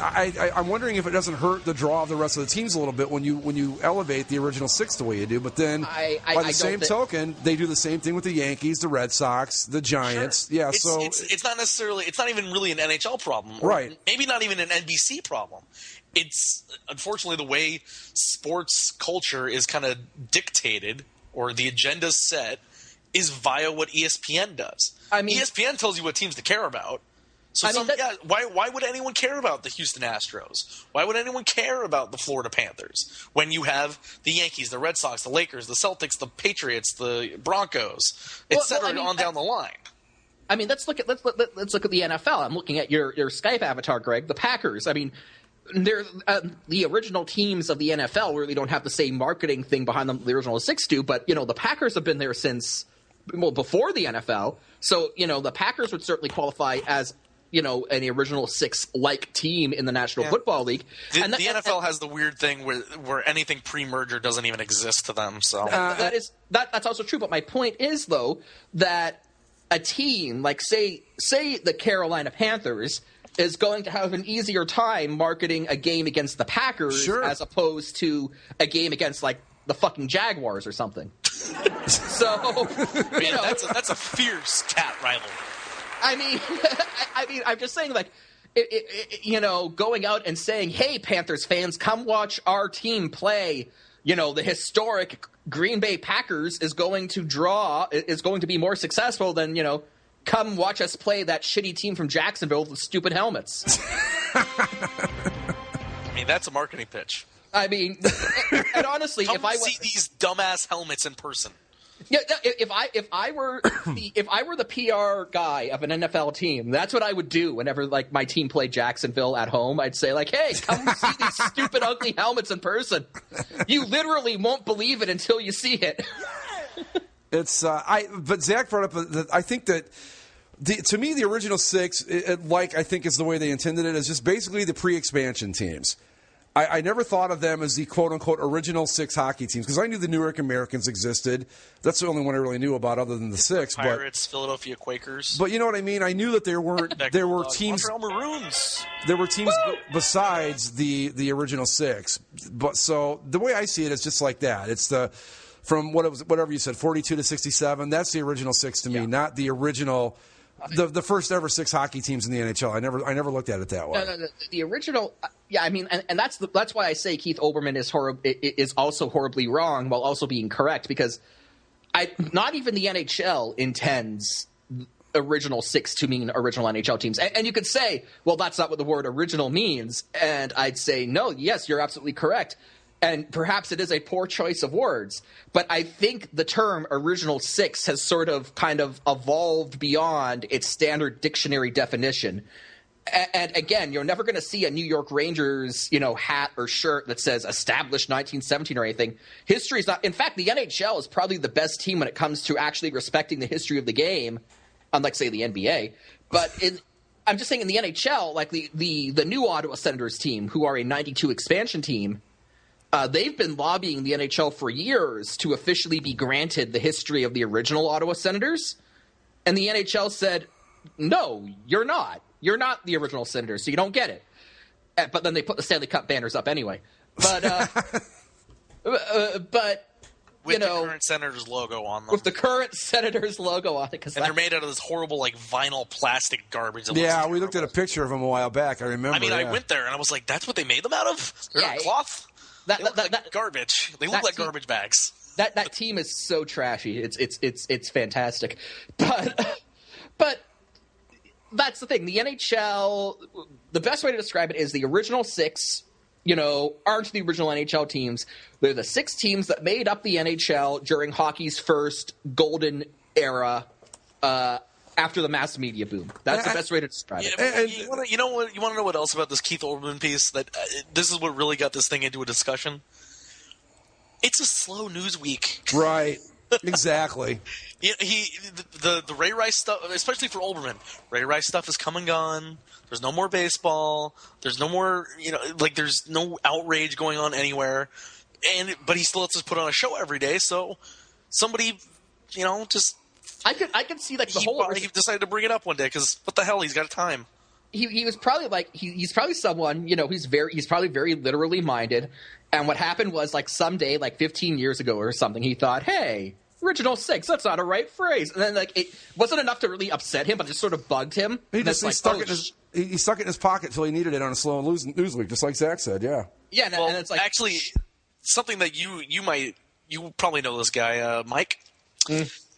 I'm wondering if it doesn't hurt the draw of the rest of the teams a little bit when you elevate the original 6 the way you do. But then, by the same token, they do the same thing with the Yankees, the Red Sox, the Giants. Sure. Yeah, it's not necessarily. It's not even really an NHL problem, right? Maybe not even an NBC problem. It's unfortunately the way sports culture is kind of dictated, or the agenda set, is via what ESPN does. I mean, ESPN tells you what teams to care about. So why would anyone care about the Houston Astros? Why would anyone care about the Florida Panthers when you have the Yankees, the Red Sox, the Lakers, the Celtics, the Patriots, the Broncos, etc. down the line? I mean, let's look at the NFL. I'm looking at your Skype avatar, Greg. The Packers. I mean, they're the original teams of the NFL really don't have the same marketing thing behind them the original 6 do, but the Packers have been there since before the NFL. So the Packers would certainly qualify as an original 6 team in the National Football League. The NFL has the weird thing where anything pre-merger doesn't even exist to them. So that's also true. But my point is, though, that a team like say the Carolina Panthers is going to have an easier time marketing a game against the Packers as opposed to a game against the fucking Jaguars or something. So that's a fierce cat rivalry. I mean, I'm just saying, going out and saying, "Hey, Panthers fans, come watch our team play." The historic Green Bay Packers is going to be more successful than come watch us play that shitty team from Jacksonville with stupid helmets. I mean, that's a marketing pitch. I mean, and honestly, if I see these dumbass helmets in person. Yeah, if I were the PR guy of an NFL team, that's what I would do whenever my team played Jacksonville at home. I'd say "Hey, come see these stupid ugly helmets in person. You literally won't believe it until you see it." It's but Zach brought up I think that to me the original 6 I think is the way they intended it is just basically the pre-expansion teams. I never thought of them as the quote-unquote original 6 hockey teams because I knew the New York Americans existed. That's the only one I really knew about other than the 6. Pirates, Philadelphia Quakers. But you know what I mean? I knew that there were teams. Montreal Maroons. There were teams besides the original 6. But so the way I see it is just like that. It's from whatever you said, 42 to 67. That's the original 6 to me, not the original. The first ever 6 hockey teams in the NHL. I never looked at it that way. No, the original. Yeah, I mean, and that's why I say Keith Olbermann is also horribly wrong while also being correct because not even the NHL intends original 6 to mean original NHL teams. And you could say, well, that's not what the word original means. And I'd say, no, yes, you're absolutely correct. And perhaps it is a poor choice of words, but I think the term original 6 has sort of kind of evolved beyond its standard dictionary definition. And again, you're never going to see a New York Rangers, hat or shirt that says established 1917 or anything. History is not. In fact, the NHL is probably the best team when it comes to actually respecting the history of the game, unlike, say, the NBA. But I'm just saying in the NHL, like the new Ottawa Senators team, who are a 92 expansion team, they've been lobbying the NHL for years to officially be granted the history of the original Ottawa Senators. And the NHL said, no, you're not. You're not the original Senators, so you don't get it. But then they put the Stanley Cup banners up anyway. But, with the current Senators logo on them. With the current Senators logo on it. And they're made out of this horrible, like, vinyl plastic garbage. Yeah, we looked at a picture of them a while back. I remember. I mean, I went there, and I was like, that's what they made them out of? They're not cloth? They look like garbage. They look like garbage bags. That team is so trashy. It's fantastic. But that's the thing. The NHL, the best way to describe it is the original six, aren't the original NHL teams. They're the six teams that made up the NHL during hockey's first golden era after the mass media boom. That's the best way to describe it. And you want to know what else about this Keith Olbermann piece? That this is what really got this thing into a discussion. It's a slow news week. Right. Exactly. The Ray Rice stuff, especially for Olbermann, Ray Rice stuff is come and gone. There's no more baseball. There's no more, there's no outrage going on anywhere. But he still lets us put on a show every day. So somebody, just I could see like the whole. He decided to bring it up one day because what the hell? He's got time. He was probably like he's probably someone he's probably very literally minded. And what happened was, like, someday, like 15 years ago or something, he thought, hey, original six, that's not a right phrase. And then, like, it wasn't enough to really upset him, but it just sort of bugged him. He stuck it in his pocket until he needed it on a slow news week, just like Zach said, yeah. Yeah, and it's like... Actually, something that you probably know this guy, Mike.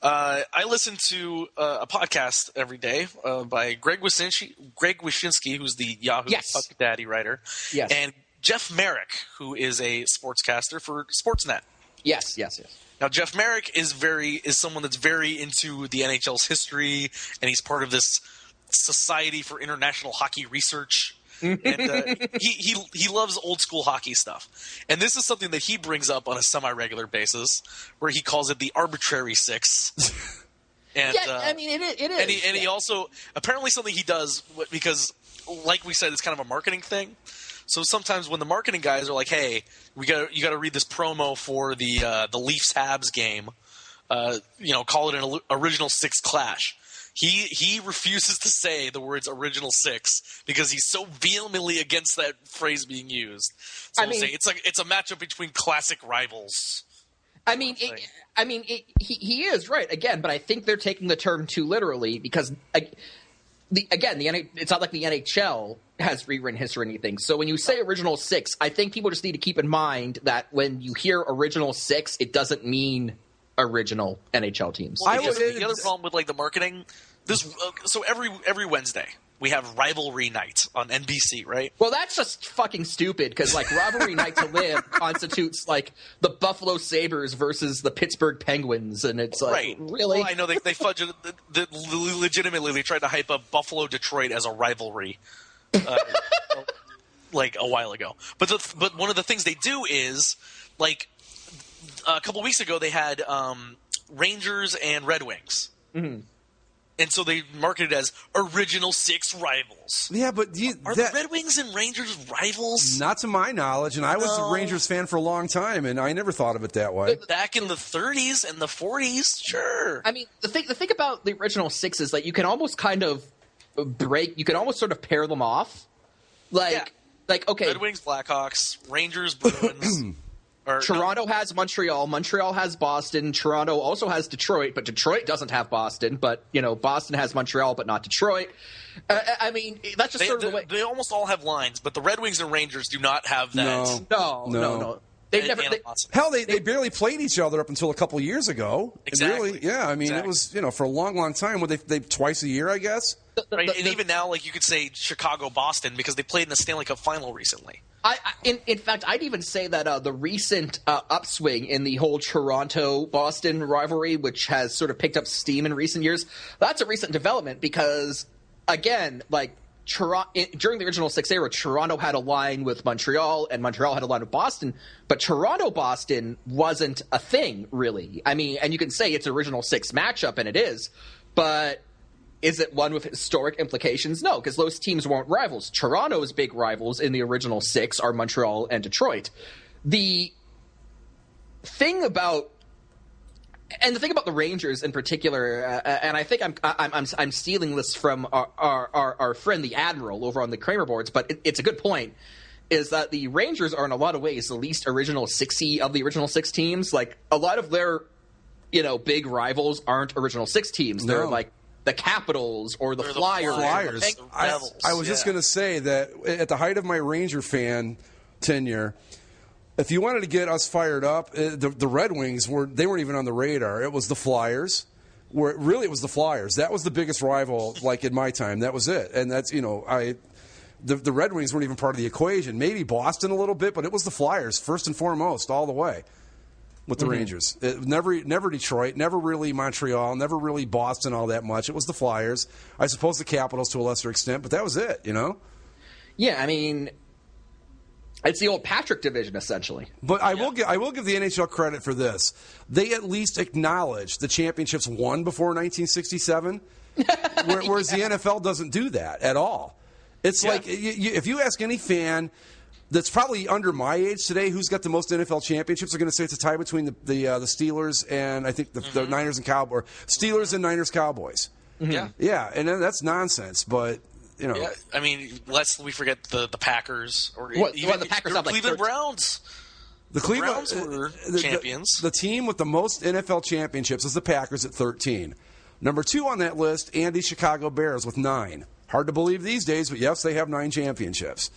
I listen to a podcast every day by Greg Wyshynski, who's the Yahoo Puck Daddy writer. Yes. And Jeff Merrick, who is a sportscaster for Sportsnet. Yes. Now, Jeff Merrick is someone that's very into the NHL's history, and he's part of this Society for International Hockey Research. And he loves old school hockey stuff. And this is something that he brings up on a semi-regular basis, where he calls it the arbitrary six. And, I mean, it is. And he also apparently something he does because, like we said, it's kind of a marketing thing. So sometimes when the marketing guys are like, "Hey, you got to read this promo for the Leafs Habs game," call it an original six clash. He refuses to say the words original six because he's so vehemently against that phrase being used. So we'll say it's a matchup between classic rivals. He is right again, but I think they're taking the term too literally because it's not like the NHL has rewritten history or anything. So when you say original six, I think people just need to keep in mind that when you hear original six, it doesn't mean original NHL teams. Well, the other problem with like the marketing, so every Wednesday we have Rivalry Night on NBC, right? Well, that's just fucking stupid because like Rivalry Night to live constitutes like the Buffalo Sabres versus the Pittsburgh Penguins, and it's like really. Well, I know they fudged it. Legitimately, they tried to hype up Buffalo Detroit as a rivalry. Like a while ago, but one of the things they do is like a couple weeks ago they had Rangers and Red Wings, and so they marketed it as original six rivals. Yeah, but are the Red Wings and Rangers rivals? Not to my knowledge, and I was a Rangers fan for a long time, and I never thought of it that way. Back in the 30s and the 40s, sure. I mean, the thing about the original six is that you can almost kind of you can almost sort of pair them off. Like, okay. Red Wings, Blackhawks, Rangers, Bruins. Toronto has Montreal. Montreal has Boston. Toronto also has Detroit, but Detroit doesn't have Boston. But, Boston has Montreal, but not Detroit. I mean, that's just sort of the way. They almost all have lines, but the Red Wings and Rangers do not have that. No. They barely played each other up until a couple years ago. Exactly. Really, yeah. I mean, It was for a long time. They twice a year, I guess. Right, and even now, like you could say Chicago, Boston, because they played in the Stanley Cup final recently. In fact, I'd even say that the recent upswing in the whole Toronto-Boston rivalry, which has sort of picked up steam in recent years, that's a recent development because, again, like during the original 6 era, Toronto had a line with Montreal, and Montreal had a line with Boston, but Toronto-Boston wasn't a thing, really. I mean, and you can say it's an original 6 matchup, and it is, but is it one with historic implications? No, because those teams weren't rivals. Toronto's big rivals in the original 6 are Montreal and Detroit. The thing about the Rangers in particular, and I think I'm stealing this from our friend the Admiral over on the Kramer boards, but it's a good point, is that the Rangers are in a lot of ways the least original 6 of the original 6 teams. Like, a lot of their, big rivals aren't original 6 teams. They're like the Capitals or the Flyers. I was just going to say that at the height of my Ranger fan tenure, if you wanted to get us fired up, the Red Wings weren't even on the radar. It was the Flyers. It was the Flyers. That was the biggest rival, like, in my time. That was it. And that's, the Red Wings weren't even part of the equation. Maybe Boston a little bit, but it was the Flyers first and foremost all the way with the Rangers. Never Detroit, never really Montreal, never really Boston all that much. It was the Flyers. I suppose the Capitals to a lesser extent, but that was it, Yeah, I mean, it's the old Patrick division, essentially. But I will give the NHL credit for this. They at least acknowledge the championships won before 1967, whereas the NFL doesn't do that at all. It's like, if you ask any fan that's probably under my age today who's got the most NFL championships, they're going to say it's a tie between the Steelers and I think the Niners and Cowboys. Steelers and Niners Cowboys. Mm-hmm. Yeah, and that's nonsense, but... Yeah, I mean, lest we forget the Packers or even the Packers have Cleveland Browns. The Browns were champions. The team with the most NFL championships is the Packers at 13. Number 2 on that list, Andy's Chicago Bears with 9. Hard to believe these days, but yes, they have 9 championships.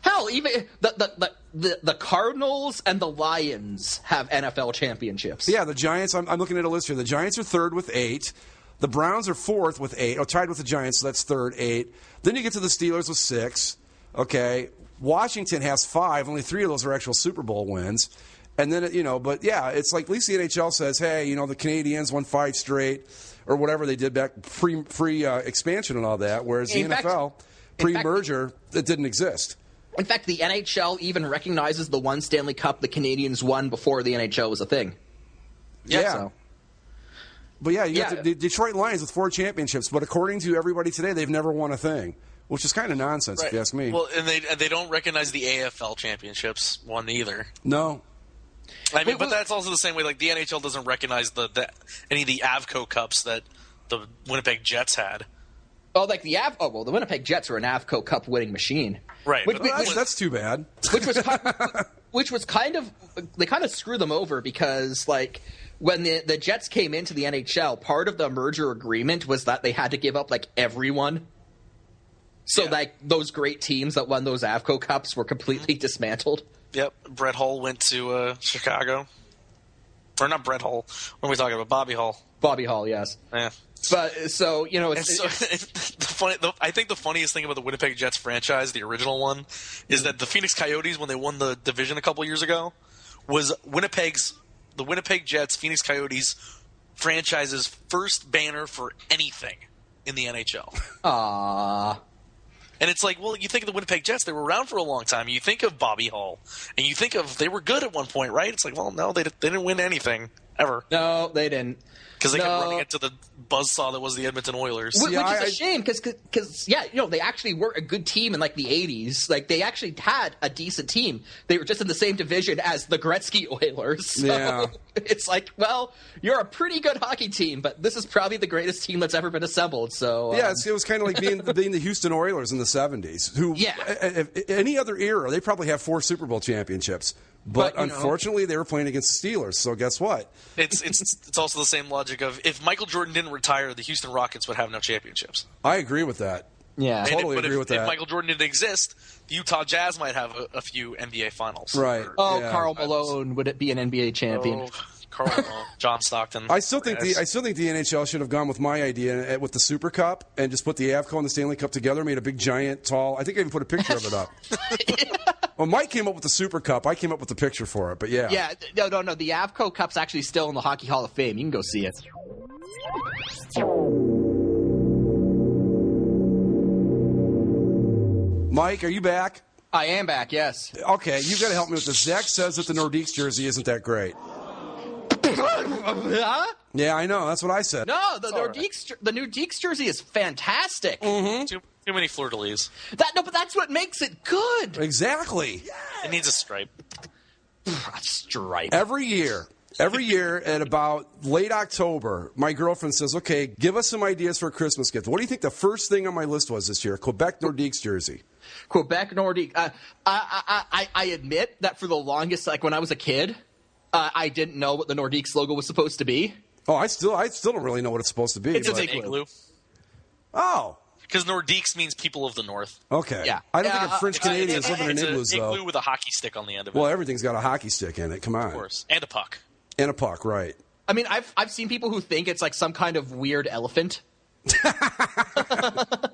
Hell, even the Cardinals and the Lions have NFL championships. Yeah, the Giants. I'm looking at a list here. The Giants are 3rd with 8. The Browns are 4th with 8. Oh, tied with the Giants, so that's 3rd, 8. Then you get to the Steelers with 6. Okay. Washington has 5. Only 3 of those are actual Super Bowl wins. And then, but yeah, it's like at least the NHL says, hey, the Canadians won 5 straight or whatever they did back pre expansion and all that, whereas the NFL, pre-merger, it didn't exist. In fact, the NHL even recognizes the one Stanley Cup the Canadians won before the NHL was a thing. Yeah. So. But yeah, you got the Detroit Lions with 4 championships, but according to everybody today, they've never won a thing, which is kind of nonsense, if you ask me. Well, and they don't recognize the AFL championships one either. No. I mean, but that's also the same way. Like, the NHL doesn't recognize any of the Avco Cups that the Winnipeg Jets had. Oh, like the the Winnipeg Jets are an Avco Cup winning machine, right? That's too bad. Which was kind of they kind of screw them over because like. When the Jets came into the NHL, part of the merger agreement was that they had to give up like everyone. So like those great teams that won those Avco Cups were completely dismantled. Yep, Brett Hull went to Chicago, or not Brett Hull. What are we talking about? Bobby Hull. Bobby Hull, yes. Yeah. But so I think the funniest thing about the Winnipeg Jets franchise, the original one, is that the Phoenix Coyotes, when they won the division a couple years ago, was the Winnipeg Jets, Phoenix Coyotes franchise's first banner for anything in the NHL. Aww. And it's like, well, you think of the Winnipeg Jets, they were around for a long time. You think of Bobby Hull, and you think of they were good at one point, right? It's like, well, no, they didn't win anything, ever. No, they didn't. Because they kept running into the buzzsaw that was the Edmonton Oilers. Which is a shame, because they actually were a good team in, like, the 80s. Like, they actually had a decent team. They were just in the same division as the Gretzky Oilers. So it's like, well, you're a pretty good hockey team, but this is probably the greatest team that's ever been assembled. So it was kind of like being the Houston Oilers in the 70s, who, any other era, they probably have 4 Super Bowl championships. But unfortunately, they were playing against the Steelers. So guess what? It's also the same logic of if Michael Jordan didn't retire, the Houston Rockets would have no championships. I agree with that. Yeah, totally agree with that. If Michael Jordan didn't exist, the Utah Jazz might have a few NBA Finals. Right. Karl Malone would it be an NBA champion? Oh, Karl Malone, John Stockton. I still think the NHL should have gone with my idea with the Super Cup and just put the Avco and the Stanley Cup together, made a big giant tall. I think I even put a picture of it up. Well, Mike came up with the Super Cup. I came up with the picture for it, but yeah. Yeah, no. The Avco Cup's actually still in the Hockey Hall of Fame. You can go see it. Mike, are you back? I am back, yes. Okay, you've got to help me with this. Zach says that the Nordiques jersey isn't that great. Huh? Yeah, I know. That's what I said. No, the Nordiques jersey is fantastic. Too many fleur-de-lis. But that's what makes it good. Exactly. It needs a stripe. A stripe. Every year at about late October, my girlfriend says, okay, give us some ideas for a Christmas gift. What do you think the first thing on my list was this year? Quebec Nordiques jersey. Quebec Nordique. I admit that for the longest, like when I was a kid, I didn't know what the Nordiques logo was supposed to be. Oh, I still don't really know what it's supposed to be. It's It's an an igloo. Oh, Because Nordiques means people of the North. okay. Yeah. I don't think of French Canadians living in It's igloos, an igloo though. with a hockey stick on the end of it. Well, everything's got a hockey stick in it. Come on. Of course. And a puck. And a puck, right. I mean, I've seen people who think it's like some kind of weird elephant.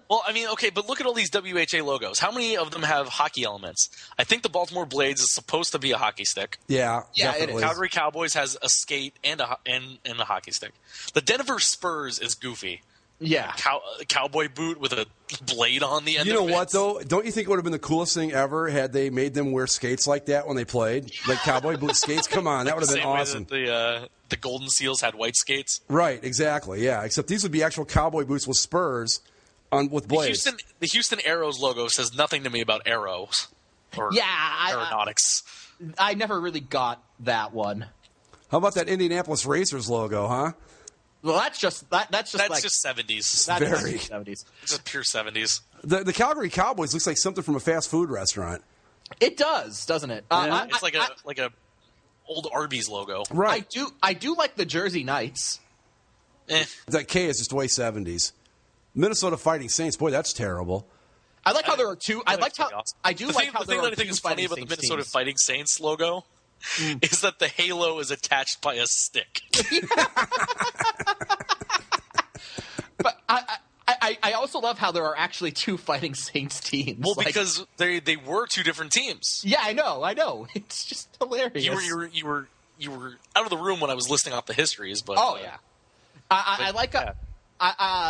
Well, I mean, okay, but look at all these WHA logos. How many of them have hockey elements? I think the Baltimore Blades is supposed to be a hockey stick. Yeah, Yeah, it is. definitely. Calgary Cowboys has a skate and a hockey stick. The Denver Spurs is goofy. Yeah. Cowboy boot with a blade on the end. You know of it. what, though? Don't you think it would have been the coolest thing ever had they made them wear skates like that when they played? Like cowboy boot skates? Come on, that would have been Same way awesome. that the Golden Seals had white skates. Right, exactly, yeah. Except these would be actual cowboy boots with spurs with blades. The Houston Aeros logo says nothing to me about arrows or aeronautics. I never really got that one. How about that Indianapolis Racers logo, huh? Well, that's just like, just 70s. that's very- 70s. It's just pure 70s. The Calgary Cowboys looks like something from a fast food restaurant. It does, doesn't it? It's like a old Arby's logo. Right. I do like the Jersey Knights. That K is just way 70s. Minnesota Fighting Saints, boy, that's terrible. I like how there are two. I like how Awesome. I do The like thing, how the there thing are that I think two is funny Fighting about the Saints Minnesota teams. Fighting Saints logo is that the halo is attached by a stick. But I also love how there are actually two Fighting Saints teams. Well, Like, because they were two different teams. yeah, I know. It's just hilarious. You were out of the room when I was listing off the histories, but Oh yeah, I like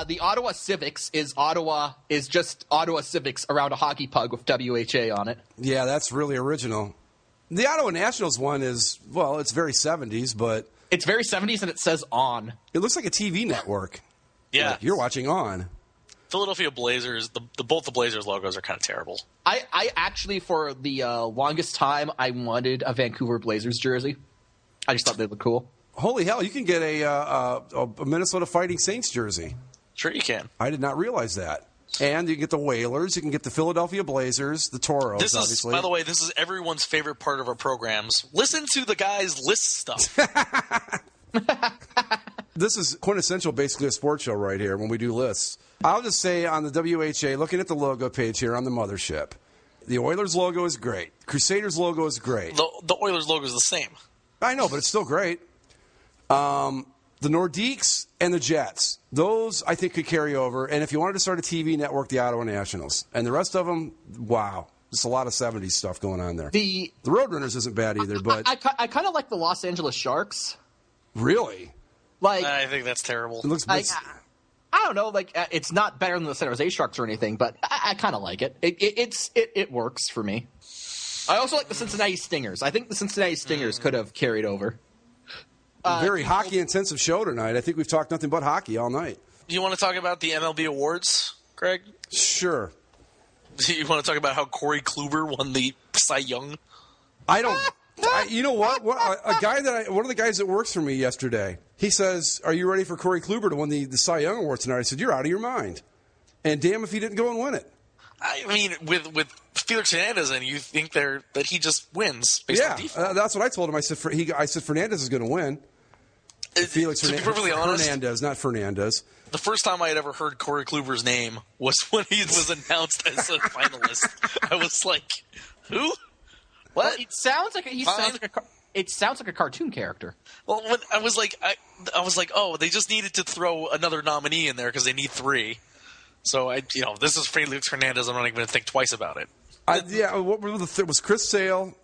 the Ottawa Civics is just Ottawa Civics around a hockey puck with WHA on it. Yeah, that's really original. The Ottawa Nationals one is, well, it's very 70s, but It's very 70s and it says on. it looks like a TV network. yeah, Like you're watching on. Philadelphia Blazers. Both the Blazers logos are kind of terrible. I actually, for the longest time, I wanted a Vancouver Blazers jersey. I just thought they looked cool. Holy hell, you can get a Minnesota Fighting Saints jersey. Sure, you can. I did not realize that. And you can get the Whalers, you can get the Philadelphia Blazers, the Toros, This is, obviously. by the way, this is everyone's favorite part of our programs. Listen to the guys list stuff. This is quintessential, basically a sports show right here when we do lists. I'll just say on the WHA, looking at the logo page here on the mothership, the Oilers logo is great. Crusaders logo is great. The Oilers logo is the same. I know, but it's still great. The Nordiques and the Jets, those I think could carry over. And if you wanted to start a TV network, the Ottawa Nationals. And the rest of them, wow. There's a lot of 70s stuff going on there. The Roadrunners isn't bad either, but... I kind of like the Los Angeles Sharks. Really? Like, I think that's terrible. It looks... I don't know. Like, it's not better than the San Jose Sharks or anything, but I kind of like it. It works for me. I also like the Cincinnati Stingers. I think the Cincinnati Stingers could have carried over. very hockey-intensive show tonight. I think we've talked nothing but hockey all night. Do you want to talk about the MLB awards, Greg? Sure. Do you want to talk about how Corey Kluber won the Cy Young? I don't... you know what? One of the guys that works for me yesterday, he says, "Are you ready for Corey Kluber to win the Cy Young Award tonight?" I said, "You're out of your mind." And damn if he didn't go and win it. I mean, with Felix Hernandez, and you think that he just wins based on default. That's what I told him. I said, Fernandez is going to win. Felix to be perfectly honest, Hernandez, not Fernandez. The first time I had ever heard Corey Kluber's name was when he was announced as a finalist. I was like, "Who? What?" It sounds like it sounds like a cartoon character. Well, when I was like, oh, they just needed to throw another nominee in there because they need 3. So this is Felix Hernandez. I'm not even going to think twice about it. What was Chris Sale,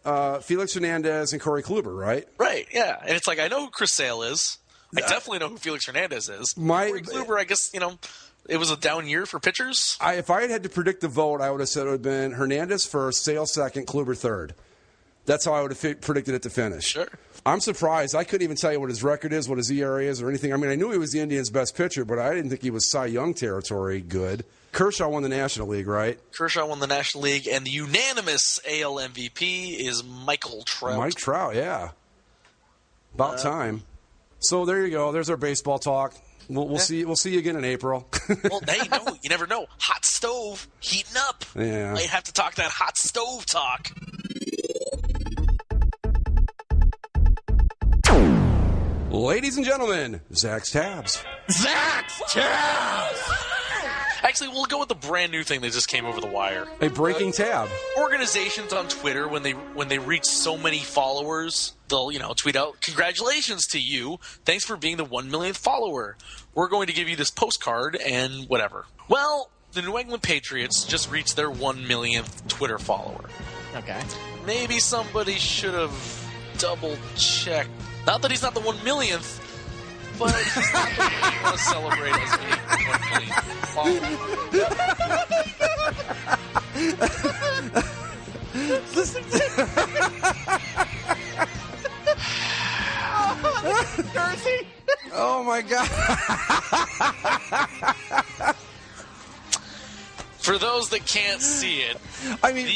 Felix Hernandez, and Corey Kluber, right? Right. Yeah, and it's like I know who Chris Sale is. I definitely know who Felix Hernandez is. Corey Kluber, I guess It was a down year for pitchers? If I had to predict the vote, I would have said it would have been Hernandez first, Sale second, Kluber third. That's how I would have predicted it to finish. Sure. I'm surprised. I couldn't even tell you what his record is, what his ERA is, or anything. I mean, I knew he was the Indians' best pitcher, but I didn't think he was Cy Young territory good. Kershaw won the National League, right? Kershaw won the National League, and the unanimous AL MVP is Michael Trout. Mike Trout, yeah. About time. So there you go. There's our baseball talk. We'll see. We'll see you again in April. Well, hey, no, you never know. Hot stove heating up. Yeah. Might have to talk that hot stove talk. Ladies and gentlemen, Zach's Tabs. Zach's Tabs! Actually, we'll go with the brand new thing that just came over the wire. A breaking tab. Organizations on Twitter, when they reach so many followers, they'll tweet out, "Congratulations to you! Thanks for being the 1 millionth follower. We're going to give you this postcard and whatever." Well, the New England Patriots just reached their 1 millionth Twitter follower. Okay. Maybe somebody should have double checked. Not that he's not the 1 millionth, but he's not the one you want to celebrate as being 1 millionth follower. Oh my God. For those that can't see it, I mean,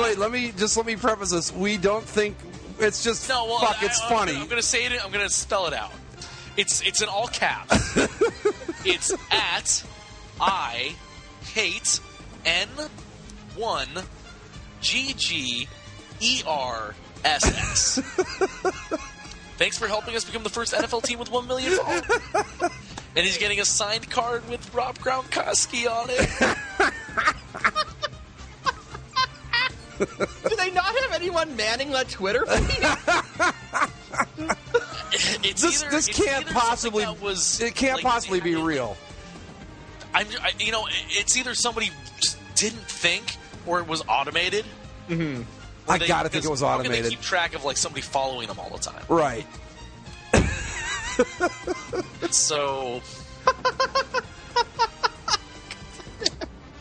wait. Let me preface this. We don't think it's just it's funny. I'm going to say it. I'm going to spell it out. It's in all caps. It's at I hate N1 GGERSS. Thanks for helping us become the first NFL team with 1 million followers. And he's getting a signed card with Rob Gronkowski on it. Do they not have anyone manning that Twitter feed? This can't possibly. It can't possibly be real. It's either somebody just didn't think or it was automated. Mm-hmm. I gotta think it was automated. How can they keep track of somebody following them all the time? Right. So.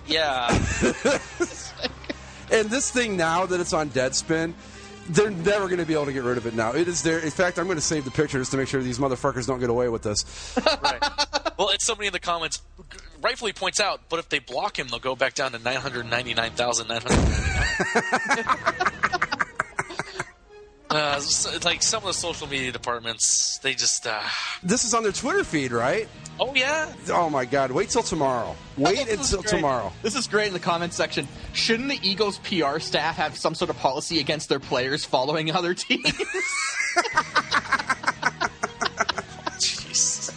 Yeah. And this thing now that it's on Deadspin, they're never going to be able to get rid of it now. It is there. In fact, I'm going to save the pictures to make sure these motherfuckers don't get away with this. Right. Well, it's somebody in the comments rightfully points out, but if they block him, they'll go back down to 999,999. Some of the social media departments, they just. This is on their Twitter feed, right? Oh, yeah. Oh, my God. Wait till tomorrow. Wait until tomorrow. This is great in the comments section. Shouldn't the Eagles PR staff have some sort of policy against their players following other teams? Jeez.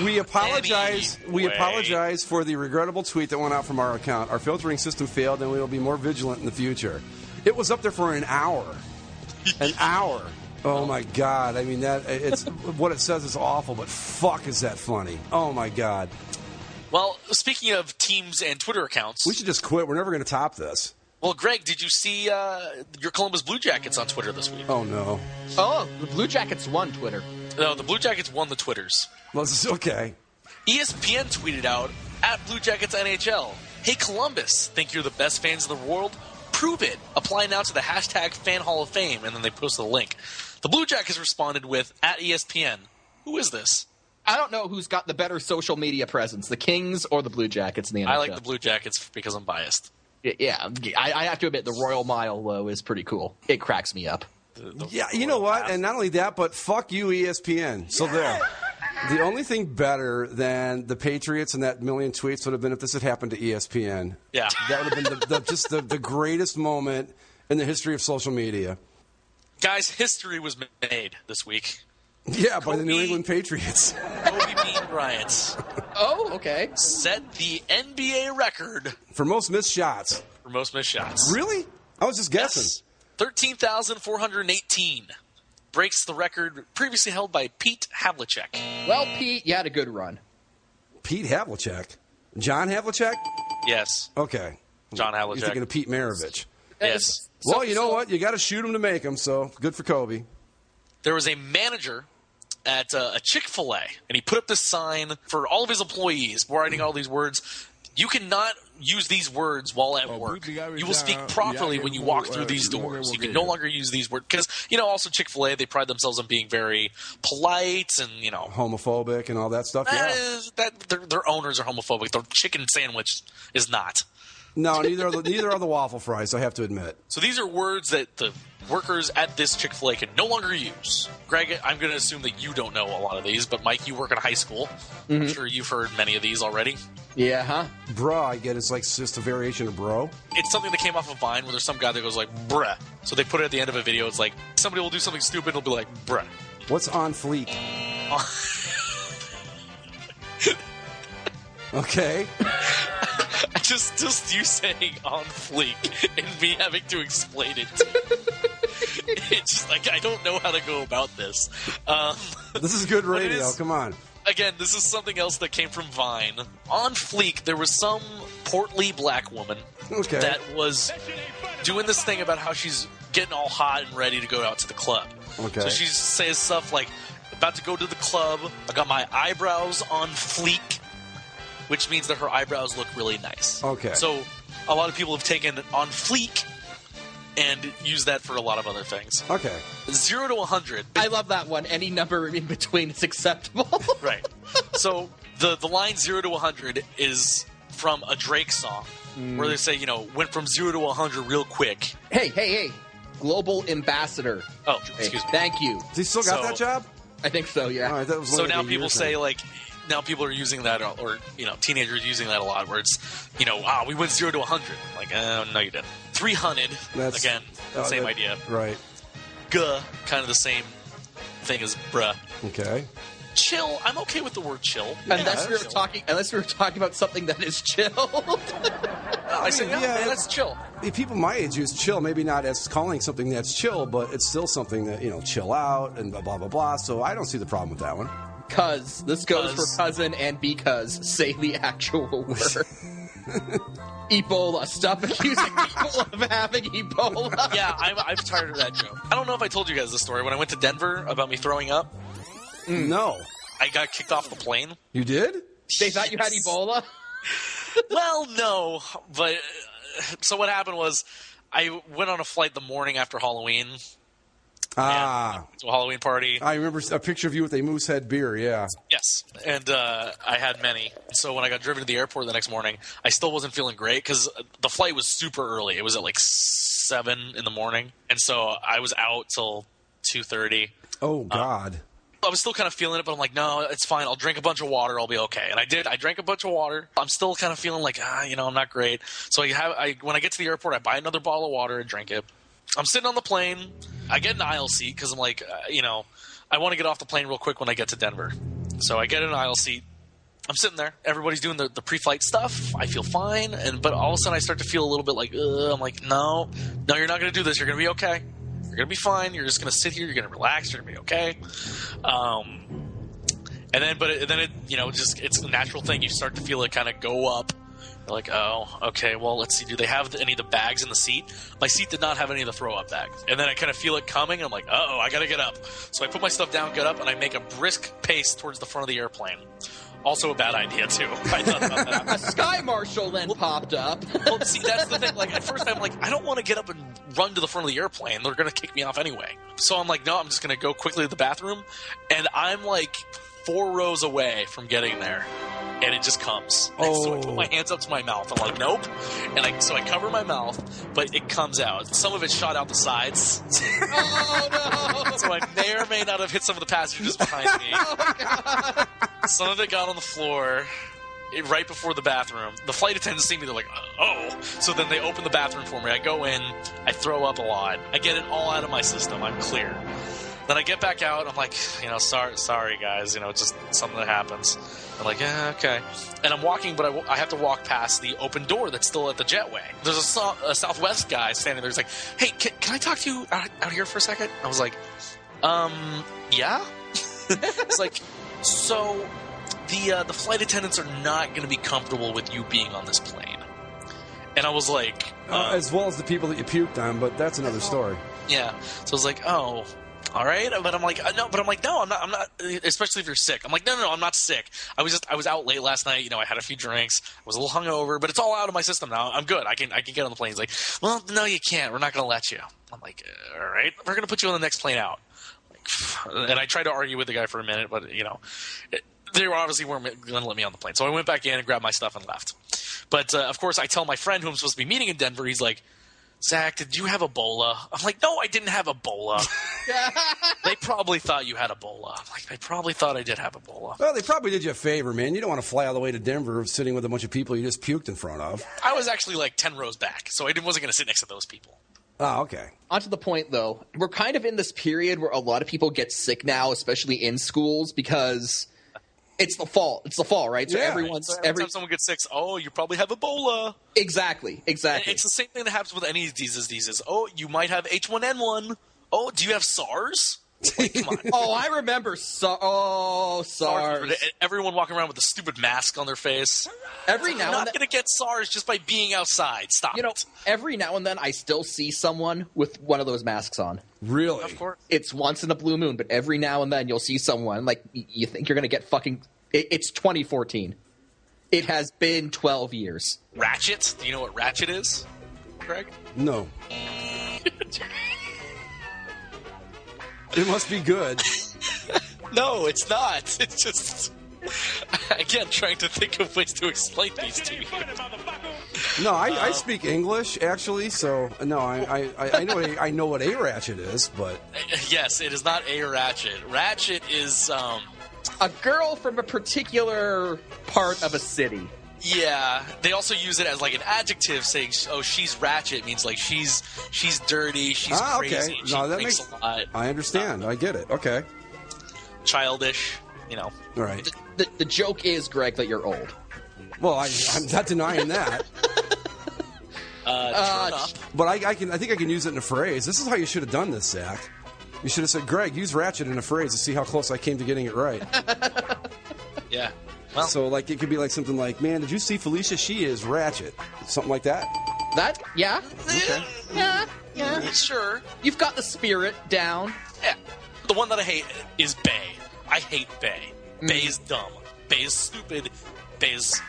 We apologize. Anyway. We apologize for the regrettable tweet that went out from our account. Our filtering system failed, and we will be more vigilant in the future. It was up there for an hour. An hour. Oh my God! I mean, it's what it says is awful, but fuck, is that funny? Oh my God! Well, speaking of teams and Twitter accounts, we should just quit. We're never going to top this. Well, Greg, did you see your Columbus Blue Jackets on Twitter this week? Oh no! Oh, the Blue Jackets won Twitter. No, the Blue Jackets won the Twitters. Well, this is okay. ESPN tweeted out at Blue Jackets NHL, "Hey Columbus, think you're the best fans in the world? Prove it. Apply now to the hashtag Fan Hall of Fame," and then they posted a link. The Blue Jackets responded with, at ESPN, "Who is this?" I don't know who's got the better social media presence, the Kings or the Blue Jackets in the NHL. I like the Blue Jackets because I'm biased. Yeah, I have to admit, the Royal Mile, though, is pretty cool. It cracks me up. Yeah, you know what? And not only that, but fuck you, ESPN. So there. The only thing better than the Patriots and that million tweets would have been if this had happened to ESPN. Yeah. That would have been just the greatest moment in the history of social media. Guys, history was made this week. Yeah, by the New England Patriots. Kobe Bean Bryant. Oh, okay. Set the NBA record. For most missed shots. For most missed shots. Really? I was just guessing. Yes. 13,418. Breaks the record previously held by Pete Havlicek. Well, Pete, you had a good run. Pete Havlicek? John Havlicek? Yes. Okay. John Havlicek. You're thinking of Pete Maravich. Yes. Well, you know what? You got to shoot him to make him, so good for Kobe. There was a manager at a Chick-fil-A, and he put up this sign for all of his employees, writing all these words. You cannot use these words while at work. You will speak properly when you walk through these doors. You can no longer use these words. Because, also Chick-fil-A, they pride themselves on being very polite and, homophobic and all that stuff. Yeah. Their owners are homophobic. Their chicken sandwich is not. No, neither are the waffle fries, I have to admit. So these are words that the workers at this Chick-fil-A can no longer use. Greg, I'm going to assume that you don't know a lot of these, but Mike, you work in high school. Mm-hmm. I'm sure you've heard many of these already. Yeah, huh? Bruh, I get it's like just a variation of bro. It's something that came off of Vine where there's some guy that goes like, bruh. So they put it at the end of a video. It's like, somebody will do something stupid, it'll be like, bruh. What's on fleek? Okay. Just you saying on fleek and me having to explain it to you. It's just like, I don't know how to go about this. This is good radio. Come on. Again, this is something else that came from Vine. On fleek, there was some portly black woman that was doing this thing about how she's getting all hot and ready to go out to the club. Okay. So she says stuff like, about to go to the club, I got my eyebrows on fleek, which means that her eyebrows look really nice. Okay. So a lot of people have taken on fleek and used that for a lot of other things. Okay. 0 to 100. I love that one. Any number in between is acceptable. Right. So the line 0 to 100 is from a Drake song where they say, went from 0 to 100 real quick. Hey. Global ambassador. Oh, excuse me. Thank you. Does he still got that job? I think so, yeah. All right, that was so now people say, now people are using that, or, teenagers using that a lot, where it's, we went 0 to 100. Like, no, you didn't. 300, again, same idea. Right. Guh, kind of the same thing as bruh. Okay. Chill, I'm okay with the word chill. Unless we were talking about something that is chill. I say, man, that's chill. People my age use chill, maybe not as calling something that's chill, but it's still something that, chill out and blah, blah, blah. So I don't see the problem with that one. Cuz. This goes for cousin and because. Say the actual word. Ebola. Stop accusing people of having Ebola. Yeah, I'm tired of that joke. I don't know if I told you guys this story. When I went to Denver about me throwing up. No. I got kicked off the plane. You did? They thought you had Ebola? Well, no. But so what happened was I went on a flight the morning after Halloween. To a Halloween party. I remember a picture of you with a Moosehead beer, yeah. Yes, and I had many. So when I got driven to the airport the next morning, I still wasn't feeling great because the flight was super early. It was at like 7 in the morning, and so I was out till 2:30. Oh, God. I was still kind of feeling it, but I'm like, no, it's fine. I'll drink a bunch of water. I'll be okay. And I did. I drank a bunch of water. I'm still kind of feeling like, I'm not great. So when I get to the airport, I buy another bottle of water and drink it. I'm sitting on the plane. I get an aisle seat because I'm like, I want to get off the plane real quick when I get to Denver. So I get an aisle seat. I'm sitting there. Everybody's doing the pre-flight stuff. I feel fine. But all of a sudden I start to feel a little bit like, I'm like, no, you're not going to do this. You're going to be okay. You're going to be fine. You're just going to sit here. You're going to relax. You're going to be okay. And then it's a natural thing. You start to feel it kind of go up. You're like, oh, okay, well, let's see. Do they have any of the bags in the seat? My seat did not have any of the throw-up bags. And then I kind of feel it coming, and I'm like, I got to get up. So I put my stuff down, get up, and I make a brisk pace towards the front of the airplane. Also a bad idea, too. I thought about that. A sky marshal then popped up. Well, see, that's the thing. Like, at first I'm like, I don't want to get up and run to the front of the airplane. They're going to kick me off anyway. So I'm like, no, I'm just going to go quickly to the bathroom. And I'm like 4 rows away from getting there. And it just comes. Oh. So I put my hands up to my mouth. I'm like, nope. And so I cover my mouth, but it comes out. Some of it shot out the sides. Oh, no. So I may or may not have hit some of the passengers behind me. Oh, God. Some of it got on the floor right before the bathroom. The flight attendants see me. They're like, oh. So then they open the bathroom for me. I go in. I throw up a lot. I get it all out of my system. I'm clear. Then I get back out. I'm like, sorry guys. Just something that happens. I'm like, yeah, okay. And I'm walking, but I have to walk past the open door that's still at the jetway. There's a Southwest guy standing there. He's like, hey, can I talk to you out here for a second? I was like, yeah? It's like, so the flight attendants are not going to be comfortable with you being on this plane. And I was like... as well as the people that you puked on, but that's another story. Yeah. So I was like, oh... All right, but I'm like, no, I'm not. Especially if you're sick. I'm like, no, I'm not sick. I was out late last night. You know, I had a few drinks. I was a little hungover, but it's all out of my system now. I'm good. I can get on the plane. He's like, well, no, you can't. We're not going to let you. I'm like, all right, we're going to put you on the next plane out. And I tried to argue with the guy for a minute, but they obviously weren't going to let me on the plane. So I went back in and grabbed my stuff and left. But of course, I tell my friend who I'm supposed to be meeting in Denver. He's like, Zach, did you have Ebola? I'm like, no, I didn't have Ebola. They probably thought you had Ebola. I'm like, they probably thought I did have Ebola. Well, they probably did you a favor, man. You don't want to fly all the way to Denver sitting with a bunch of people you just puked in front of. I was actually like 10 rows back, so I wasn't going to sit next to those people. Oh, okay. On to the point, though, we're kind of in this period where a lot of people get sick now, especially in schools, because it's the fall. It's the fall, right? So Yeah. Every time someone gets sick, oh, you probably have Ebola. Exactly. And it's the same thing that happens with any of these diseases. Oh, you might have H1N1. Oh, do you have SARS? Like, come on. Oh, I remember SARS. Everyone walking around with a stupid mask on their face. Every now You're and not then, going to get SARS just by being outside. Stop it. every now and then I still see someone with one of those masks on. Really? Of course. It's once in a blue moon, but every now and then you'll see someone, like, you think you're going to get fucking... It's 2014. It has been 12 years. Ratchet? Do you know what Ratchet is, Greg? No. It must be good. No, it's not. It's just... Again, trying to think of ways to explain these to you. No, I speak English, actually, so no, I know what a ratchet is, but... Yes, it is not a ratchet. Ratchet is... A girl from a particular part of a city. Yeah, they also use it as like an adjective, saying, "Oh, she's ratchet," means like she's dirty, she's okay. crazy, she No, that drinks makes... a lot. I understand. I get it. Okay. Childish, All right. The joke is, Greg, that you're old. Well, I'm not denying that. Turn up. But I think I can use it in a phrase. This is how you should have done this, Zach. You should have said, Greg, use ratchet in a phrase to see how close I came to getting it right. Yeah. Well, So, like, it could be like something like, man, did you see Felicia? She is ratchet. Something like that. Yeah. Okay. Yeah. sure. You've got the spirit down. Yeah. The one that I hate is Bay. I hate Bay. Bay is dumb. Bay is stupid. Bay is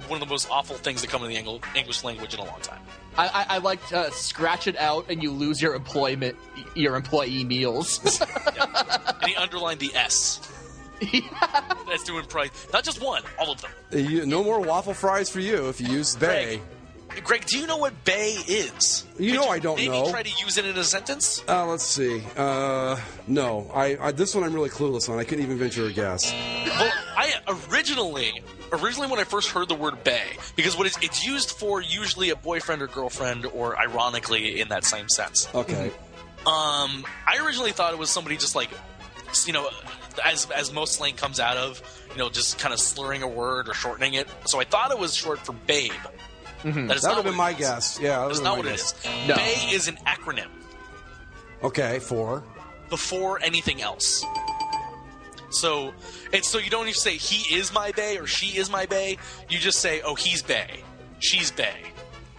one of the most awful things that come in the English language in a long time. I like to scratch it out and you lose your employee meals. And he underlined the S. That's doing price. Not just one, all of them. No more waffle fries for you if you use bay. Greg, do you know what bay is? I don't maybe know. Try to use it in a sentence? Let's see. No. I this one I'm really clueless on. I couldn't even venture a guess. Well, I originally when I first heard the word bay, because what it's used for usually a boyfriend or girlfriend, or ironically in that same sense. Okay. I originally thought it was somebody just like, as most slang comes out of, just kind of slurring a word or shortening it. So I thought it was short for babe. That would have been my guess. Yeah, that's not what it is. No. Bay is an acronym. Okay, for Before anything else. So you don't even say he is my bae or she is my bae. You just say, oh, he's bae, she's bae.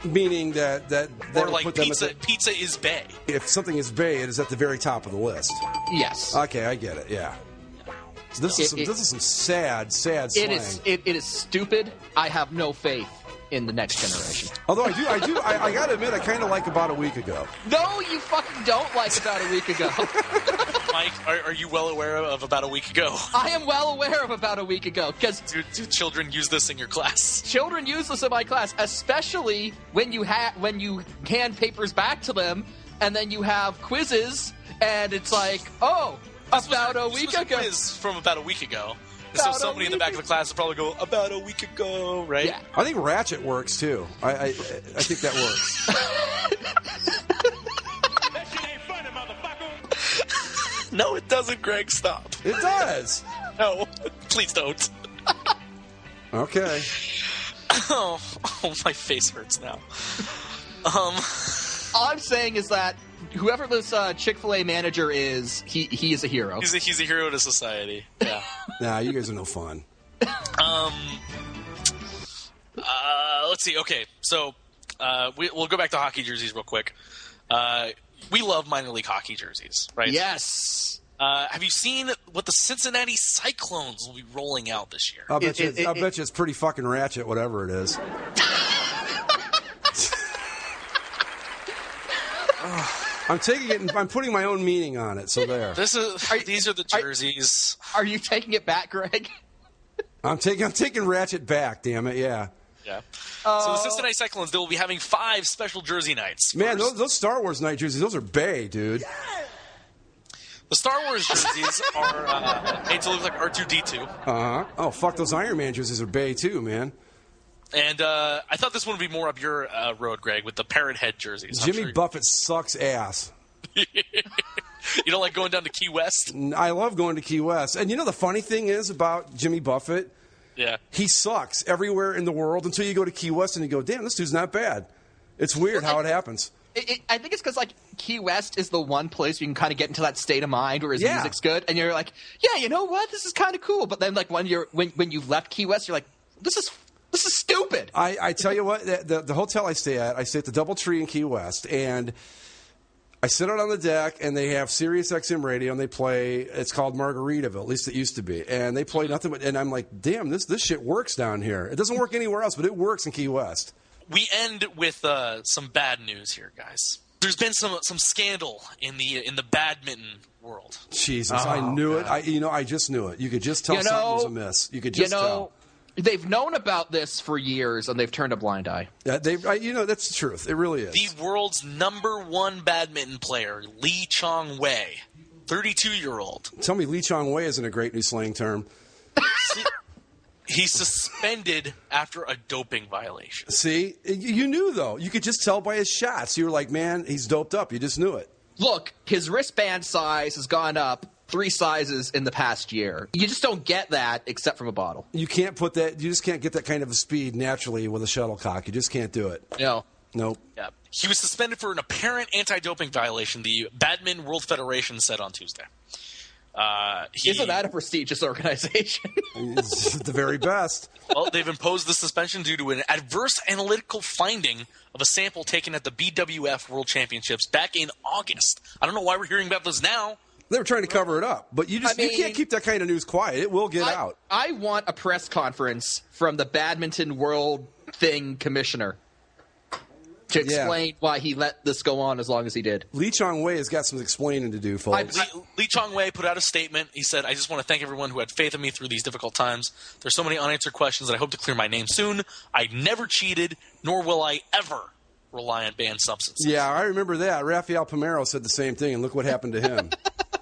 meaning that Or like put them at pizza is bae. if something is bay, it is at the very top of the list. Yes. Okay, I get it. Yeah. So this is some sad slang. It is stupid. I have no faith in the next generation. Although I gotta admit, I kind of like About a Week Ago. No, you fucking don't like About a Week Ago. Mike, are you well aware of About a Week Ago? I am well aware of About a Week Ago, because Do children use this in your class? children use this in my class, especially when you hand papers back to them, and then you have quizzes, and it's like, oh, About a Week Ago. Quiz from About a Week Ago. So somebody in the back of the class will probably go, About a Week Ago, right? Yeah. I think Ratchet works too. I think that works. No, it doesn't, Greg. Stop. It does. No, please don't. Okay. Oh, my face hurts now. All I'm saying is that whoever this Chick-fil-A manager is, he is a hero. He's a hero to society. Yeah. Nah, you guys are no fun. Let's see. Okay, so we'll go back to hockey jerseys real quick. We love minor league hockey jerseys, right? Yes. Have you seen what the Cincinnati Cyclones will be rolling out this year? I bet you it's pretty fucking ratchet, whatever it is. I'm taking it and I'm putting my own meaning on it, so there. These are the jerseys. Are you taking it back, Greg? I'm taking ratchet back, damn it, yeah. Yeah. So the Cincinnati Cyclones, they will be having 5 special jersey nights. Man, those Star Wars night jerseys, those are bae, dude. The Star Wars jerseys are made to look like R2-D2. Uh-huh. Oh, fuck, those Iron Man jerseys are bae, too, man. And I thought this one would be more up your road, Greg, with the parrot head jerseys. Jimmy Buffett sucks ass. You don't like going down to Key West? I love going to Key West. And you know the funny thing is about Jimmy Buffett? Yeah. He sucks everywhere in the world until you go to Key West and you go, damn, this dude's not bad. It's weird how it happens. I think it's because, like, Key West is the one place where you can kind of get into that state of mind where his music's good, and you're like, yeah, you know what? This is kind of cool. But then, like, when you've left Key West, you're like, this is stupid. I tell you what, the hotel I stay at the DoubleTree in Key West, and I sit out on the deck, and they have Sirius XM radio, and they play, it's called Margaritaville, at least it used to be, and they play nothing but, and I'm like, damn, this shit works down here. It doesn't work anywhere else, but it works in Key West. We end with some bad news here, guys. There's been some scandal in the badminton world. Jesus, I knew it. I just knew it. You could just tell something was amiss. You could just tell. They've known about this for years, and they've turned a blind eye. Yeah, that's the truth. It really is. The world's #1 badminton player, Lee Chong-wei, 32-year-old. Tell me Lee Chong-wei isn't a great new slang term. He's suspended after a doping violation. See? You knew, though. You could just tell by his shots. You were like, man, he's doped up. You just knew it. Look, his wristband size has gone up 3 sizes in the past year. You just don't get that except from a bottle. You can't put that. You just can't get that kind of a speed naturally with a shuttlecock. You just can't do it. No. Nope. Yeah. He was suspended for an apparent anti-doping violation, the Badminton World Federation said on Tuesday. Isn't that a prestigious organization? It's the very best. Well, they've imposed the suspension due to an adverse analytical finding of a sample taken at the BWF World Championships back in August. I don't know why we're hearing about this now. They were trying to cover it up, but you can't keep that kind of news quiet. It will get out. I want a press conference from the Badminton World Commissioner to explain why he let this go on as long as he did. Lee Chong-wei has got some explaining to do, folks. Lee Chong-wei put out a statement. He said, I just want to thank everyone who had faith in me through these difficult times. There's so many unanswered questions that I hope to clear my name soon. I never cheated, nor will I ever rely on banned substances. Yeah, I remember that. Rafael Pomero said the same thing, and look what happened to him.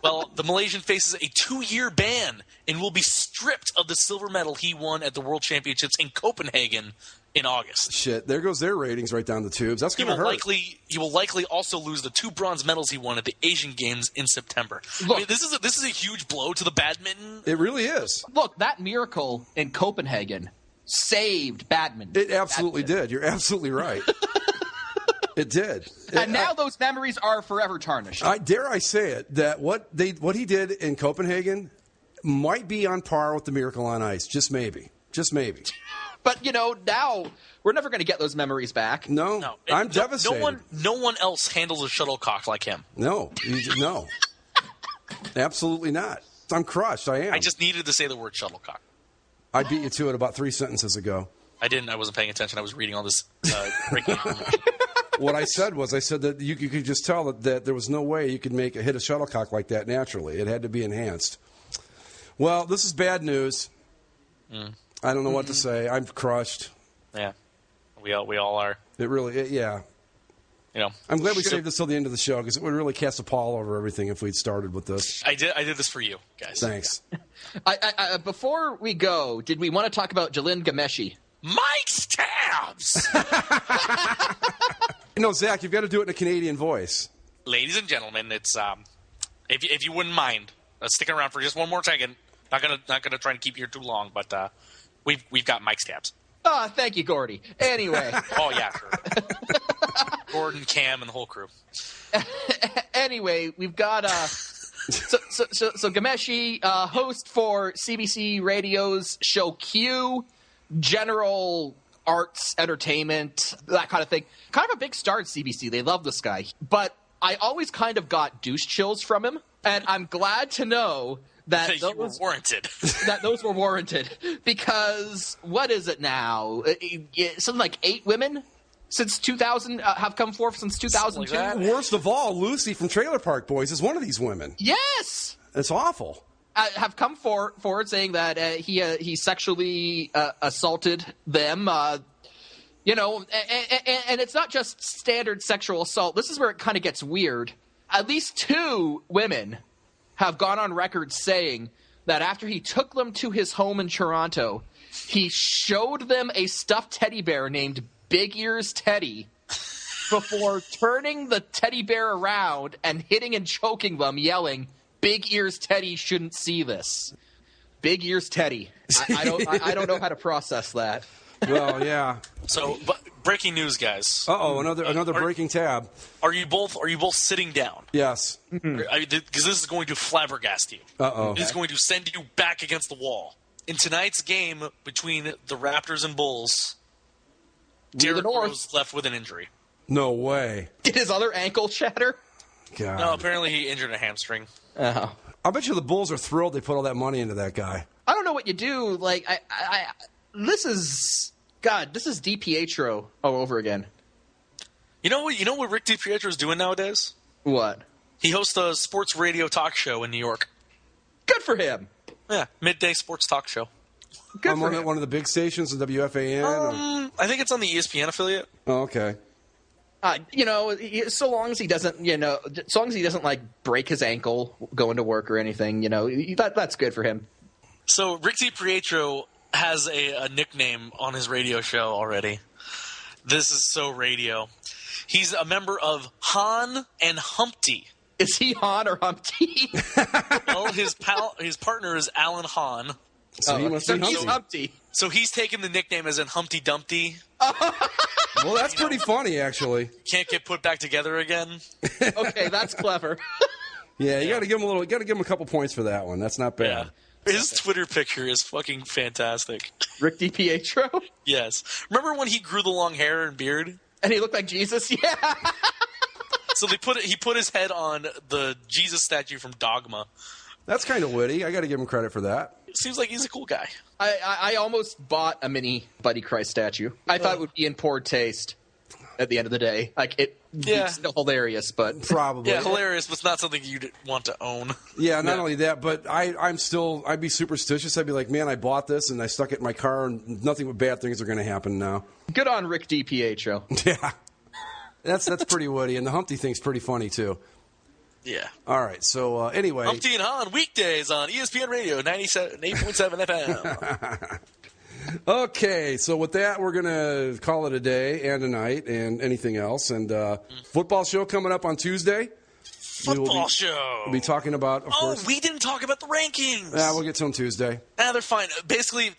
Well, the Malaysian faces a 2-year ban and will be stripped of the silver medal he won at the World Championships in Copenhagen in August. Shit, there goes their ratings right down the tubes. That's going to hurt. He will likely also lose the 2 bronze medals he won at the Asian Games in September. Look, I mean, this is a huge blow to the badminton. It really is. Look, that miracle in Copenhagen saved badminton. It absolutely did. You're absolutely right. It did. And now those memories are forever tarnished. Dare I say it, that what he did in Copenhagen might be on par with the Miracle on Ice. Just maybe. Just maybe. But, now we're never going to get those memories back. No. I'm devastated. No one else handles a shuttlecock like him. No. No. Absolutely not. I'm crushed. I am. I just needed to say the word shuttlecock. I beat you to it about 3 sentences ago. I didn't. I wasn't paying attention. I was reading all this breaking information. What I said that you could just tell that there was no way you could hit a shuttlecock like that naturally. It had to be enhanced. Well, this is bad news. I don't know what to say. I'm crushed. Yeah, we all are. It really, yeah. I'm glad we saved this till the end of the show because it would really cast a pall over everything if we'd started with this. I did this for you guys. Thanks. Before we go, did we want to talk about Jalin Gameshi? Mike's tabs. No, Zach, you've got to do it in a Canadian voice. Ladies and gentlemen, it's if you wouldn't mind sticking around for just one more second. Not gonna try and keep you here too long, but we've got Mike's tabs. Thank you, Gordy. Anyway. Oh yeah, sure. Gordon, Cam, and the whole crew. Anyway, we've got so Gameshi, host for CBC Radio's show Q, general arts, entertainment, that kind of thing. Kind of a big star at CBC. They love this guy. But I always kind of got douche chills from him, and I'm glad to know that You were warranted. that those were warranted, because what is it now? Something like 8 women since 2000 have come forth since 2002. Like that. Worst of all, Lucy from Trailer Park Boys is one of these women. Yes, It's awful. have come forward saying that he sexually assaulted them. You know, and it's not just standard sexual assault. This is where it kind of gets weird. At least 2 women have gone on record saying that after he took them to his home in Toronto, he showed them a stuffed teddy bear named Big Ears Teddy before turning the teddy bear around and hitting and choking them, yelling, "Big Ears Teddy shouldn't see this." Big Ears Teddy. I don't know how to process that. Well, yeah. So, but breaking news, guys. Another breaking tab. Are you both sitting down? Yes. Because this is going to flabbergast you. Uh-oh. It is going to send you back against the wall. In tonight's game between the Raptors and Bulls, Derrick Rose left with an injury. No way. Did his other ankle shatter? God. No, apparently he injured a hamstring. Oh. I bet you the Bulls are thrilled they put all that money into that guy. I don't know what you do. Like, this is DiPietro all over again. You know what Rick DiPietro is doing nowadays? What? He hosts a sports radio talk show in New York. Good for him. Yeah, midday sports talk show. Good for him. One of the big stations, the WFAN. I think it's on the ESPN affiliate. Oh, okay. You know, so long as he doesn't, like break his ankle going to work or anything, you know, that's good for him. So Rick DiPietro has a nickname on his radio show already. This is so radio. He's a member of Han and Humpty. Is he Han or Humpty? Well, his partner is Alan Hahn. So he must be he's Humpty. Humpty. So he's taken the nickname as in Humpty Dumpty. Well, that's pretty funny, actually. Can't get put back together again. Okay, that's clever. Yeah, you got to give him a couple points for that one. That's not bad. Yeah. His Twitter picture is fucking fantastic. Rick DiPietro? Yes. Remember when he grew the long hair and beard? And he looked like Jesus? Yeah. So he put his head on the Jesus statue from Dogma. That's kind of witty. I got to give him credit for that. It seems like he's a cool guy. I almost bought a mini Buddy Christ statue. I thought it would be in poor taste at the end of the day. Like, it's still hilarious, but... Probably. Yeah, hilarious, but it's not something you'd want to own. Yeah, not only that, but I'd be superstitious. I'd be like, man, I bought this and I stuck it in my car and nothing but bad things are going to happen now. Good on Rick DiPietro. Yeah. That's pretty witty, and the Humpty thing's pretty funny, too. Yeah. All right, so anyway. Humpty and Han, weekdays on ESPN Radio, 98.7 FM. Okay, so with that, we're going to call it a day and a night and anything else. And football show coming up on Tuesday. Football show. We'll be talking about, of course. We didn't talk about the rankings. Yeah, we'll get to them Tuesday. They're fine. Basically,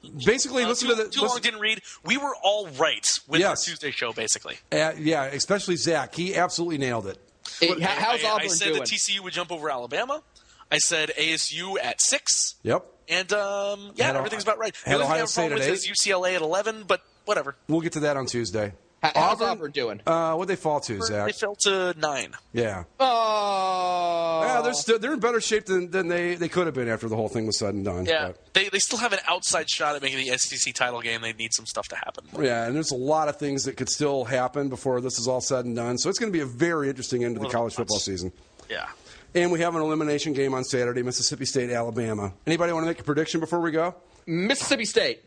listen to the... Too long didn't read. We were all right with our Tuesday show, basically. Yeah, especially Zach. He absolutely nailed it. How's Auburn I said doing? that TCU would jump over Alabama. I said ASU at 6. Yep. And, everything's about right. The had only thing I Ohio have a State problem at with is UCLA at 11, but whatever. We'll get to that on Tuesday. How's Auburn doing? What'd they fall to, Zach? They fell to 9. Yeah. Oh. Yeah, they're in better shape than they could have been after the whole thing was said and done. Yeah. They still have an outside shot at making the SEC title game. They need some stuff to happen. Yeah, and there's a lot of things that could still happen before this is all said and done. So it's going to be a very interesting end of the college football season. Yeah. And we have an elimination game on Saturday, Mississippi State, Alabama. Anybody want to make a prediction before we go? Mississippi State.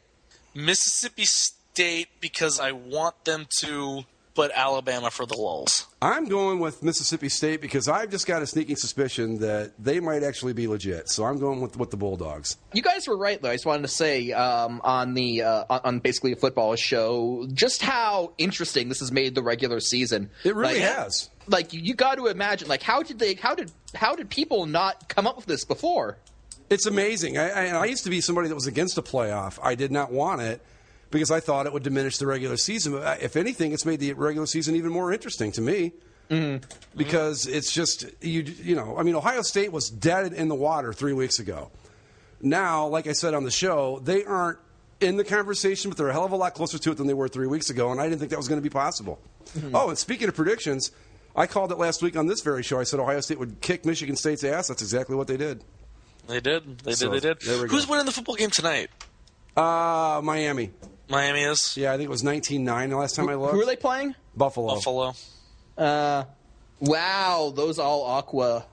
Mississippi State, because I want them to put Alabama for the lulz. I'm going with Mississippi State because I've just got a sneaking suspicion that they might actually be legit. So I'm going with the Bulldogs. You guys were right, though. I just wanted to say on basically a football show just how interesting this has made the regular season. It really has. Like you got to imagine, like how did people not come up with this before? It's amazing. I used to be somebody that was against a playoff. I did not want it because I thought it would diminish the regular season. If anything, it's made the regular season even more interesting to me because it's just Ohio State was dead in the water 3 weeks ago. Now, like I said on the show, they aren't in the conversation, but they're a hell of a lot closer to it than they were 3 weeks ago, and I didn't think that was going to be possible. Oh, and speaking of predictions, I called it last week on this very show. I said Ohio State would kick Michigan State's ass. That's exactly what they did. They did. They So, did. there we go. Who's winning the football game tonight? Miami. Miami is? Yeah, I think it was 19-9 the last time I looked. Who are they playing? Buffalo. Wow, those all Aqua.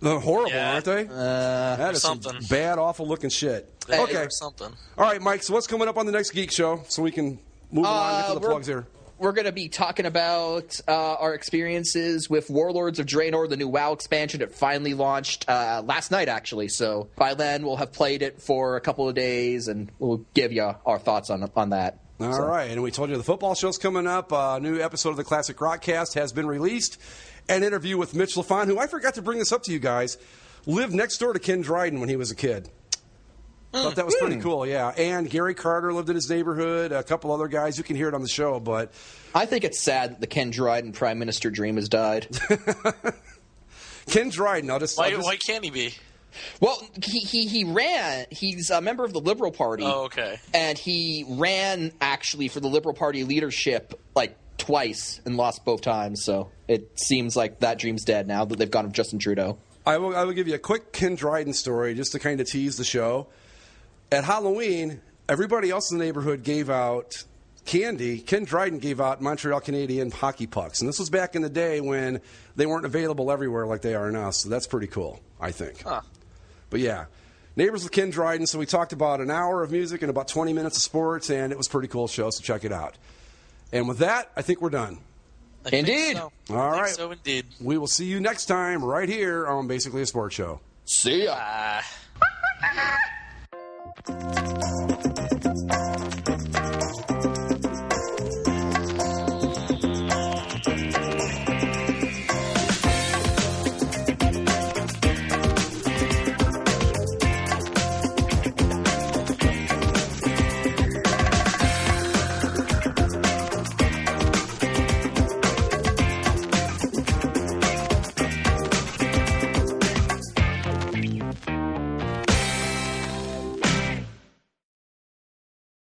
They're horrible, Yeah. aren't they? That is some something. bad, awful-looking shit. They Okay. are something. All right, Mike, so what's coming up on the next Geek Show so we can move along and get to the plugs here? We're going to be talking about our experiences with Warlords of Draenor, the new WoW expansion. It finally launched last night, actually. So by then, we'll have played it for a couple of days, and we'll give you our thoughts on that. All right, and we told you the football show's coming up. A new episode of the Classic Rockcast has been released. An interview with Mitch LaFon, who I forgot to bring this up to you guys, lived next door to Ken Dryden when he was a kid. Thought that was pretty cool, yeah. And Gary Carter lived in his neighborhood, a couple other guys. You can hear it on the show, but... I think it's sad that the Ken Dryden Prime Minister dream has died. Ken Dryden, Why can't he be? Well, he ran. He's a member of the Liberal Party. Oh, okay. And he ran, actually, for the Liberal Party leadership, like, twice and lost both times. So it seems like that dream's dead now that they've gone with Justin Trudeau. I will give you a quick Ken Dryden story just to kind of tease the show. At Halloween, everybody else in the neighborhood gave out candy. Ken Dryden gave out Montreal Canadian hockey pucks. And this was back in the day when they weren't available everywhere like they are now. So that's pretty cool, I think. Huh. But yeah, Neighbors with Ken Dryden. So we talked about an hour of music and about 20 minutes of sports, and it was a pretty cool show, so check it out. And with that, I think we're done. Indeed. So. All right. So indeed. We will see you next time right here on Basically a Sports Show. See ya.